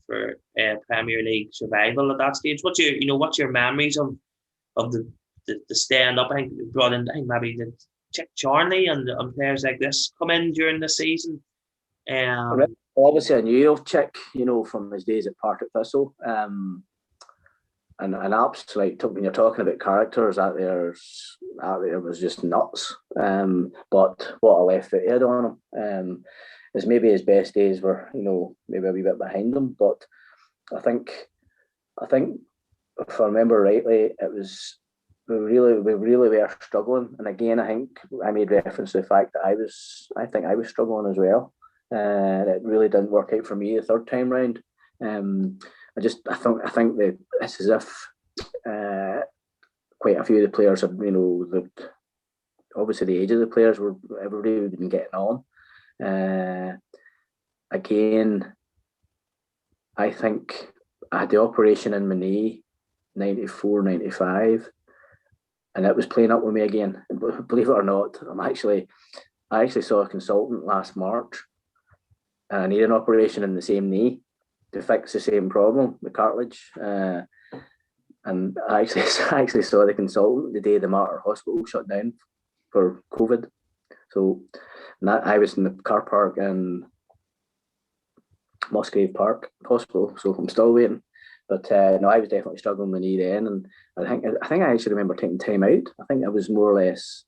Premier League survival at that stage. What's your memories of the stand up? I think we brought in maybe the Chick Charnley and players like this come in during the season. Obviously, I knew of Chick, from his days at Partick Thistle. And Apps, when you're talking about characters, that there was just nuts. But what I left out on him is maybe his best days were, maybe a wee bit behind him. But I think if I remember rightly, it was we really were struggling. And again, I think I made reference to the fact that I think I was struggling as well. It really didn't work out for me the third time round. I think that it's as if quite a few of the players have, obviously the age of the players everybody would been getting on. Again, I think I had the operation in my knee, 94, 95, and it was playing up with me again. And believe it or not, I actually saw a consultant last March, and I need an operation in the same knee to fix the same problem, the cartilage. And I actually, I actually saw the consultant the day the Mater Hospital shut down for COVID. So I was in the car park in Musgrave Park Hospital, so I'm still waiting. But no, I was definitely struggling with the knee then, and I think I actually remember taking time out. I think I was more or less.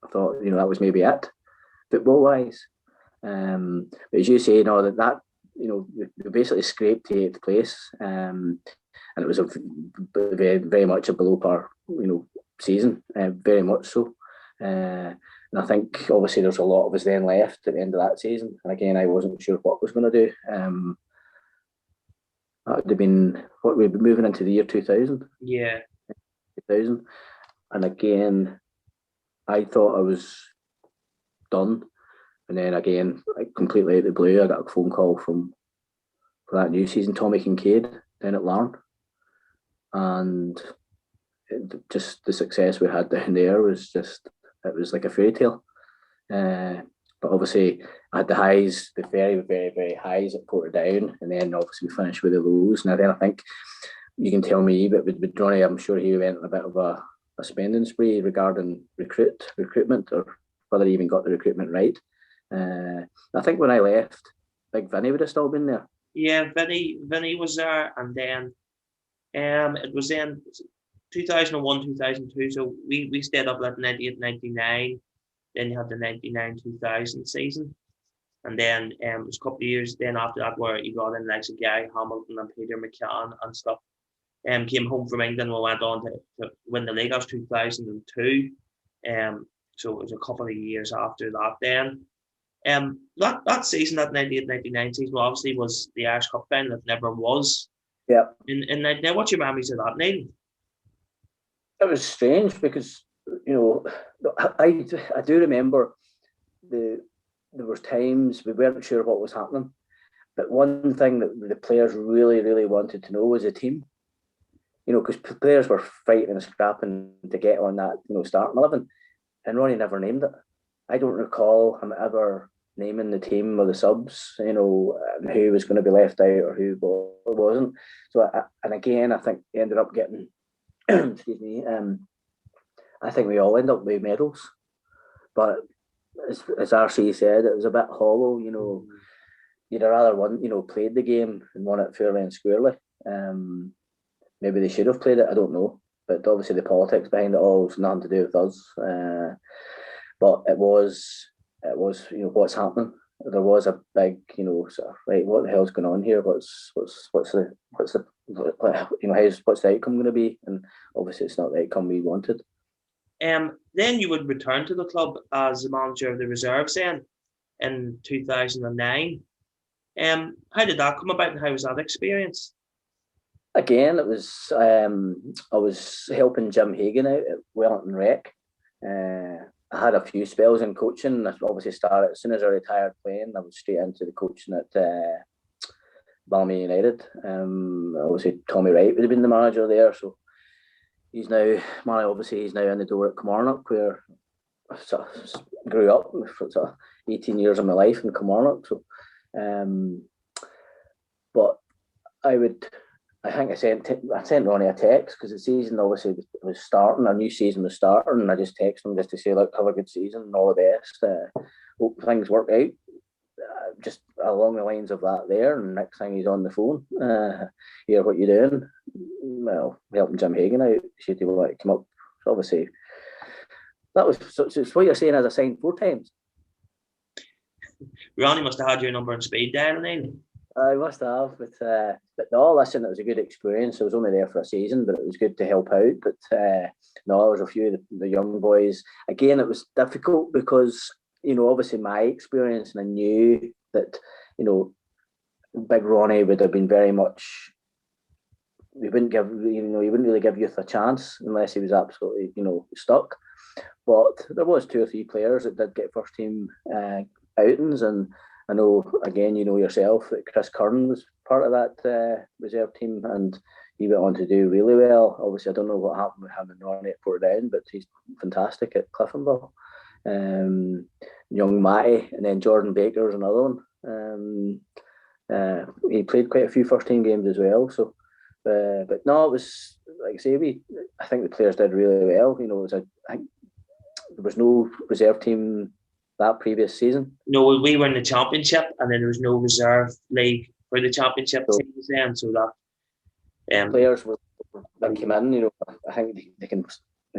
I thought that was maybe it, football wise. But as you say, that we basically scraped 8th place, and it was a very, very much a below par season, very much so. And I think obviously there's a lot of us then left at the end of that season, and again I wasn't sure what I was going to do. That would have been what we'd be moving into the year 2000. Yeah. 2000, and again I thought I was done. And then again, completely out of the blue, I got a phone call for that new season, Tommy Kincaid down at Larne. And just the success we had down there was it was like a fairy tale. But obviously, I had the highs, the very, very, very highs at Portadown, and then obviously we finished with the lows. Now then I think you can tell me, but with Johnny, I'm sure he went on a bit of a spending spree regarding recruitment, or whether he even got the recruitment right. I think when I left, Big Vinny would have still been there. Yeah, Vinny was there, and then it was then 2001, 2002. So we stayed up at 98, 99. Then you had the 99-2000 season, and then it was a couple of years then after that where you got in like Gary Hamilton and Peter McCann and stuff. Came home from England. We went on to win the league. That was 2002. So it was a couple of years after that then. That season, that 98-99 season, obviously was the Irish Cup final. It never was. Yeah. And now, what's your memories of that, Neil? It was strange because I do remember there was times we weren't sure what was happening, but one thing that the players really, really wanted to know was the team. Because players were fighting and scrapping to get on that starting 11, and Ronnie never named it. I don't recall him ever naming the team or the subs, who was going to be left out or who wasn't. So, and again, I think he ended up getting, excuse me, I think we all end up with medals. But as RC said, it was a bit hollow, You'd rather played the game and won it fairly and squarely. Maybe they should have played it, I don't know. But obviously the politics behind it all was nothing to do with us. But it was what's happening. There was a big sort of, right, what the hell's going on here? What's the outcome going to be? And obviously it's not the outcome we wanted. Then you would return to the club as the manager of the reserves then in 2009. How did that come about, and how was that experience? Again, it was I was helping Jim Hagan out at Wellington Rec. I had a few spells in coaching. I obviously started as soon as I retired playing. I was straight into the coaching at Balmain United. Obviously Tommy Wright would have been the manager there, so he's now in the door at Kilmarnock, where I sort of grew up for sort of 18 years of my life in Kilmarnock. So, but I think I sent Ronnie a text because the season obviously was starting. Our new season was starting, and I just texted him just to say, look, have a good season and all the best. Hope things work out. Just along the lines of that there. And next thing he's on the phone, hear what you're doing. Well, helping Jim Hagan out. Should you want to come up? So obviously, that was so it's what you're saying as I signed 4 times. Ronnie must have had your number on speed dial, Neil. I must have, but no, listen, it was a good experience. I was only there for a season, but it was good to help out. But no, there was a few of the young boys. Again, it was difficult because, obviously my experience, and I knew that, Big Ronnie would have been very much, he wouldn't really give youth a chance unless he was absolutely, stuck. But there was 2 or 3 players that did get first team outings, and I know, again, yourself, that Chris Curran was part of that reserve team, and he went on to do really well. Obviously, I don't know what happened with him and Ronnie at Portadown, but he's fantastic at Cliftonville. young Matty, and then Jordan Baker's another one. He played quite a few first team games as well. So, but no, it was like I say, I think the players did really well. You know, I think there was no reserve team that previous season. No, we were in the championship, and then there was no reserve league for the championship teams then. So that players that came in, you know, I think they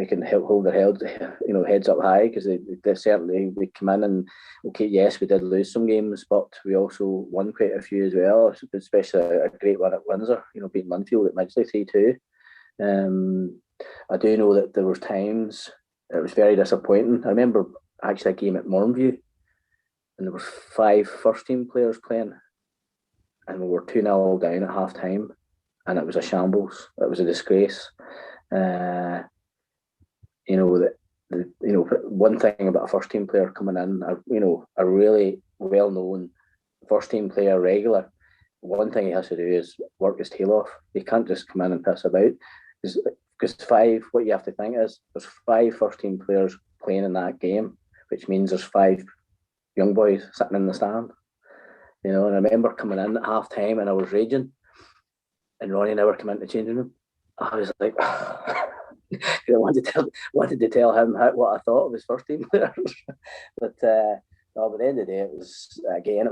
can help hold their heads up high, because they certainly came in and okay, yes, we did lose some games, but we also won quite a few as well, especially a great one at Windsor, you know, beating Linfield at Midgley 3-2. I do know that there was times it was very disappointing. I remember actually a game at Mornview, and there was 5 first team players playing, and we were 2-0 down at half time, and it was a shambles. It was a disgrace. You know, one thing about a first team player coming in, you know, a really well known first team player, regular, one thing he has to do is work his tail off. He can't just come in and piss about, because 5, what you have to think is there's 5 first team players playing in that game, which means there's 5 young boys sitting in the stand. You know, and I remember coming in at half time and I was raging, and Ronnie never came into the changing room. I was like, I wanted to tell him what I thought of his first team players. But no, by the end of the day, it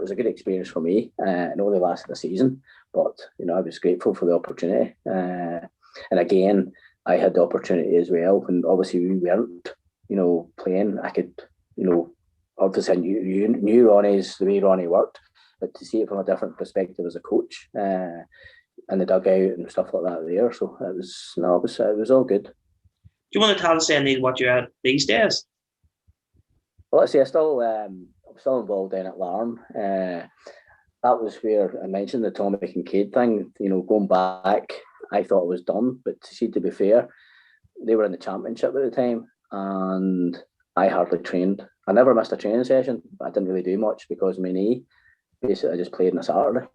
was a good experience for me. It only lasted a season, but you know, I was grateful for the opportunity. And again, I had the opportunity as well when obviously we weren't, you know, playing. I could, you know, obviously I knew Ronnie's the way Ronnie worked, but to see it from a different perspective as a coach, in the dugout and stuff like that there. So it was all good. Do you want to tell us any what you're at these days? Well, let's see, I'm still involved down at Larne. That was where I mentioned the Tommy Kincaid thing. You know, going back, I thought it was done, but to be fair, they were in the championship at the time, and I hardly trained. I never missed a training session, but I didn't really do much because of my knee. Basically, I just played on a Saturday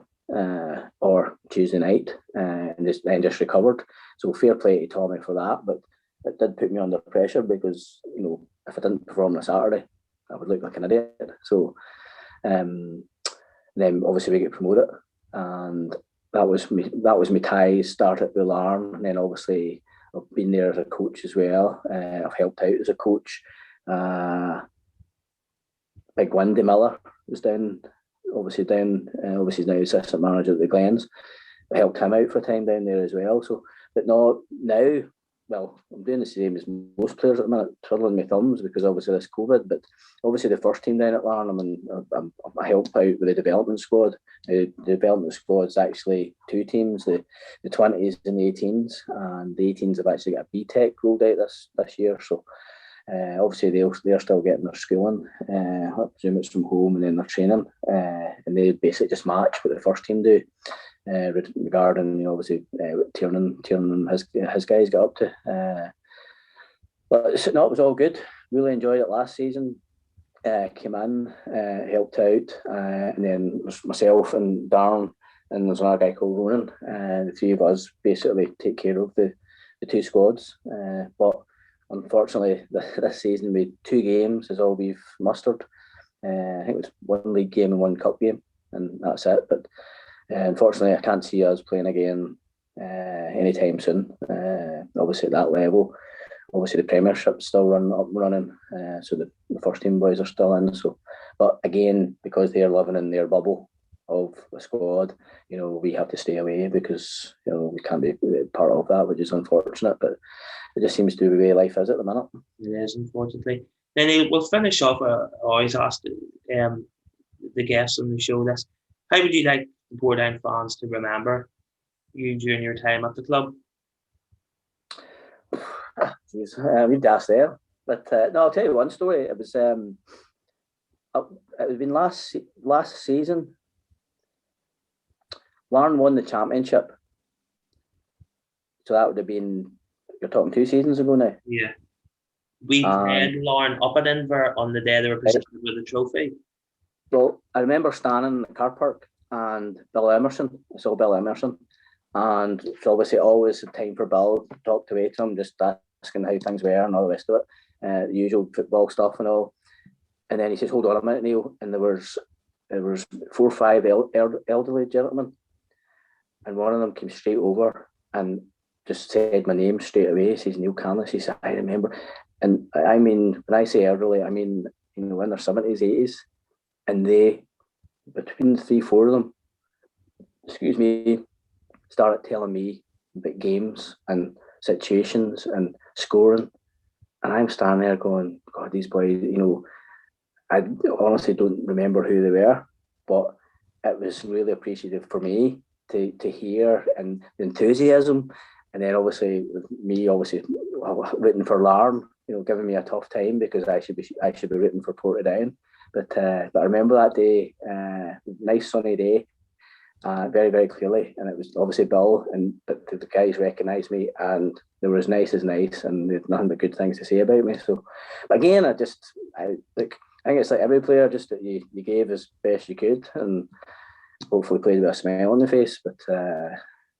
or Tuesday night, and just recovered. So fair play to Tommy for that, but it did put me under pressure because, you know, if I didn't perform on a Saturday, I would look like an idiot. So then obviously we get promoted, and that was my ties started with Larne, and then obviously I've been there as a coach as well. I've helped out as a coach. Big Wendy Miller was obviously he's now assistant manager at the Glens. I helped him out for a time down there as well. So, but no, now, well, I'm doing the same as most players at the minute, twiddling my thumbs because obviously this COVID. But obviously the first team down at Larne, I help out with the development squad. The development squad's actually 2 teams: the 20s and the 18s, and the 18s have actually got a BTEC rolled out this year. So. Obviously, they're still getting their schooling. I presume it's from home, and then they're training, and they basically just match what the first team do. Regarding, you know, obviously Tiernan and his guys got up to. But no, it was all good. Really enjoyed it last season. Came in, helped out, and then there's myself and Darren, and there's another guy called Ronan. The 3 of us basically take care of the 2 squads. But unfortunately, this season we 2 games is all we've mustered. I think it was 1 league game and 1 cup game, and that's it. But unfortunately, I can't see us playing again anytime soon. Obviously, at that level, obviously the Premiership's still running, so the first team boys are still in. So, but again, because they're living in their bubble of the squad, you know, we have to stay away because, you know, we can't be part of that, which is unfortunate. But it just seems to be the way life is at the minute. It is, unfortunately. Then we'll finish off. I always ask the guests on the show this: how would you like the Portadown fans to remember you during your time at the club? Jeez, we'd ask there. But no, I'll tell you one story. It was been last season. Larne won the championship, so that would have been, you're talking 2 seasons ago now. Yeah, we had Larne up at Inver on the day they were presented with the trophy. Well, I remember standing in the car park and Bill Emerson. I saw Bill Emerson, and it's obviously always a time for Bill to talk to him, just asking how things were and all the rest of it, the usual football stuff and all. And then he says, "Hold on a minute, Neil." And there was 4 or 5 elderly gentlemen, and one of them came straight over and just said my name straight away. He says, "Neil Candlish." He said, "I remember." And I mean, when I say elderly, I mean, in their 70s, 80s, and they, between 3, 4 of them, excuse me, started telling me about games and situations and scoring, and I'm standing there going, "God, these boys, I honestly don't remember who they were, but it was really appreciative for me to hear, and the enthusiasm, and then obviously with me written for Larne, giving me a tough time because I should be written for Portadown, but I remember that day, nice sunny day, very, very clearly, and it was obviously Bill, but the guys recognised me, and they were as nice, and they had nothing but good things to say about me. So, again, I think it's like every player, just that you gave as best you could, and hopefully played with a smile on the face. But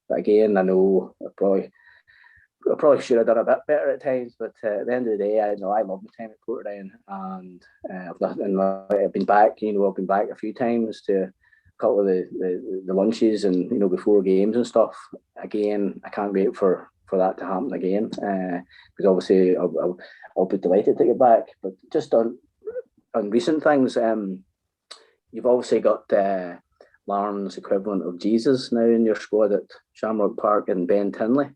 again, I know I probably should have done a bit better at times. But at the end of the day, I know I love my time at Portadown, and I've been back. I've been back a few times to a couple of the lunches, and before games and stuff. Again, I can't wait for that to happen again, because obviously I'll be delighted to get back. But just on recent things, you've obviously got Larne's equivalent of Jesus now in your squad at Shamrock Park, and Ben Tinley.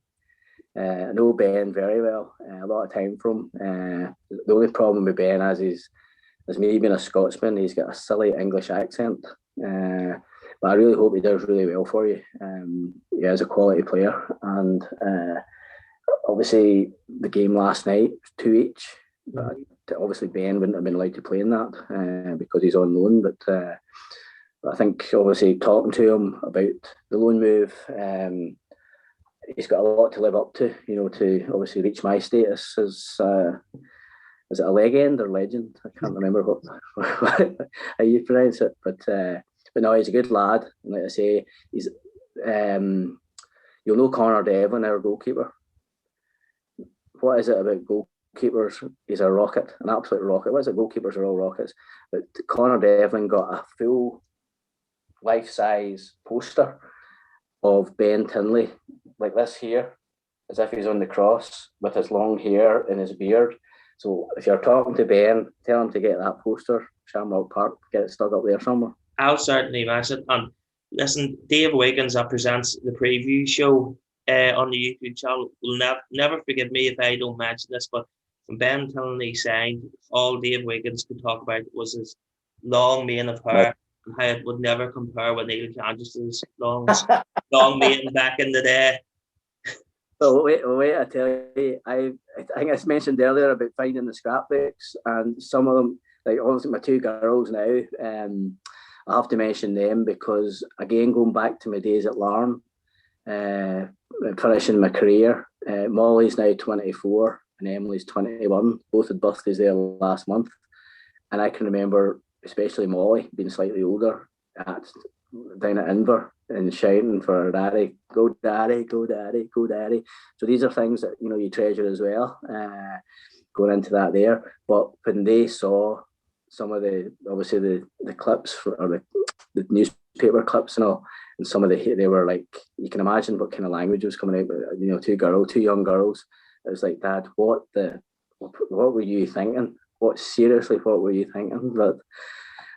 I know Ben very well, a lot of time from. The only problem with Ben as me being a Scotsman, he's got a silly English accent. But I really hope he does really well for you. He is a quality player, and obviously the game last night was 2 each. But obviously Ben wouldn't have been allowed to play in that because he's on loan. But I think obviously talking to him about the loan move, he's got a lot to live up to. To obviously reach my status as is it a legend or legend? I can't remember how you pronounce it. But no, he's a good lad. And like I say, he's you'll know Connor Devlin, our goalkeeper. What is it about goalkeepers? He's a rocket, an absolute rocket. What is it? Goalkeepers are all rockets. But Connor Devlin got a full life-size poster of Ben Tinley, like this here, as if he's on the cross with his long hair and his beard. So if you're talking to Ben, tell him to get that poster, Shamrock Park, get it stuck up there somewhere. I'll certainly mention it. And listen, Dave Wiggins, that presents the preview show on the YouTube channel, will never forgive me if I don't mention this, but when Ben Tinley signed, all Dave Wiggins could talk about was his long mane of hair, and how it would never compare with Neil Candlish's long mane back in the day. Well, wait! I tell you, I think I mentioned earlier about finding the scrapbooks, and some of them, like obviously my 2 girls now, I have to mention them because, again, going back to my days at Larne, finishing my career, Molly's now 24 and Emily's 21. Both had birthdays there last month, and I can remember, especially Molly, being slightly older, down at Inver and shouting for her daddy, "Go daddy, go daddy, go daddy." So these are things that you treasure as well, going into that there. But when they saw some of the clips or the newspaper clips and all, and some of they were like, you can imagine what kind of language was coming out. But 2 young girls. It was like, "Dad, what were you thinking? What were you thinking?" But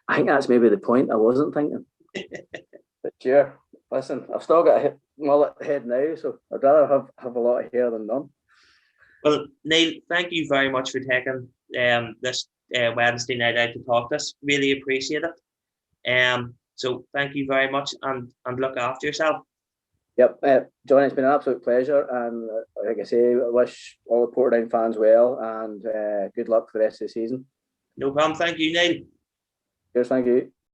I think that's maybe the point. I wasn't thinking. But sure, listen, I've still got a mullet head now, so I'd rather have a lot of hair than none. Well, Neil, thank you very much for taking this Wednesday night out to talk to us. Really appreciate it. So thank you very much, and look after yourself. Yep, John, it's been an absolute pleasure, and like I say, I wish all the Portadown fans well, and good luck for the rest of the season. No problem. Thank you, Neil. Cheers, thank you.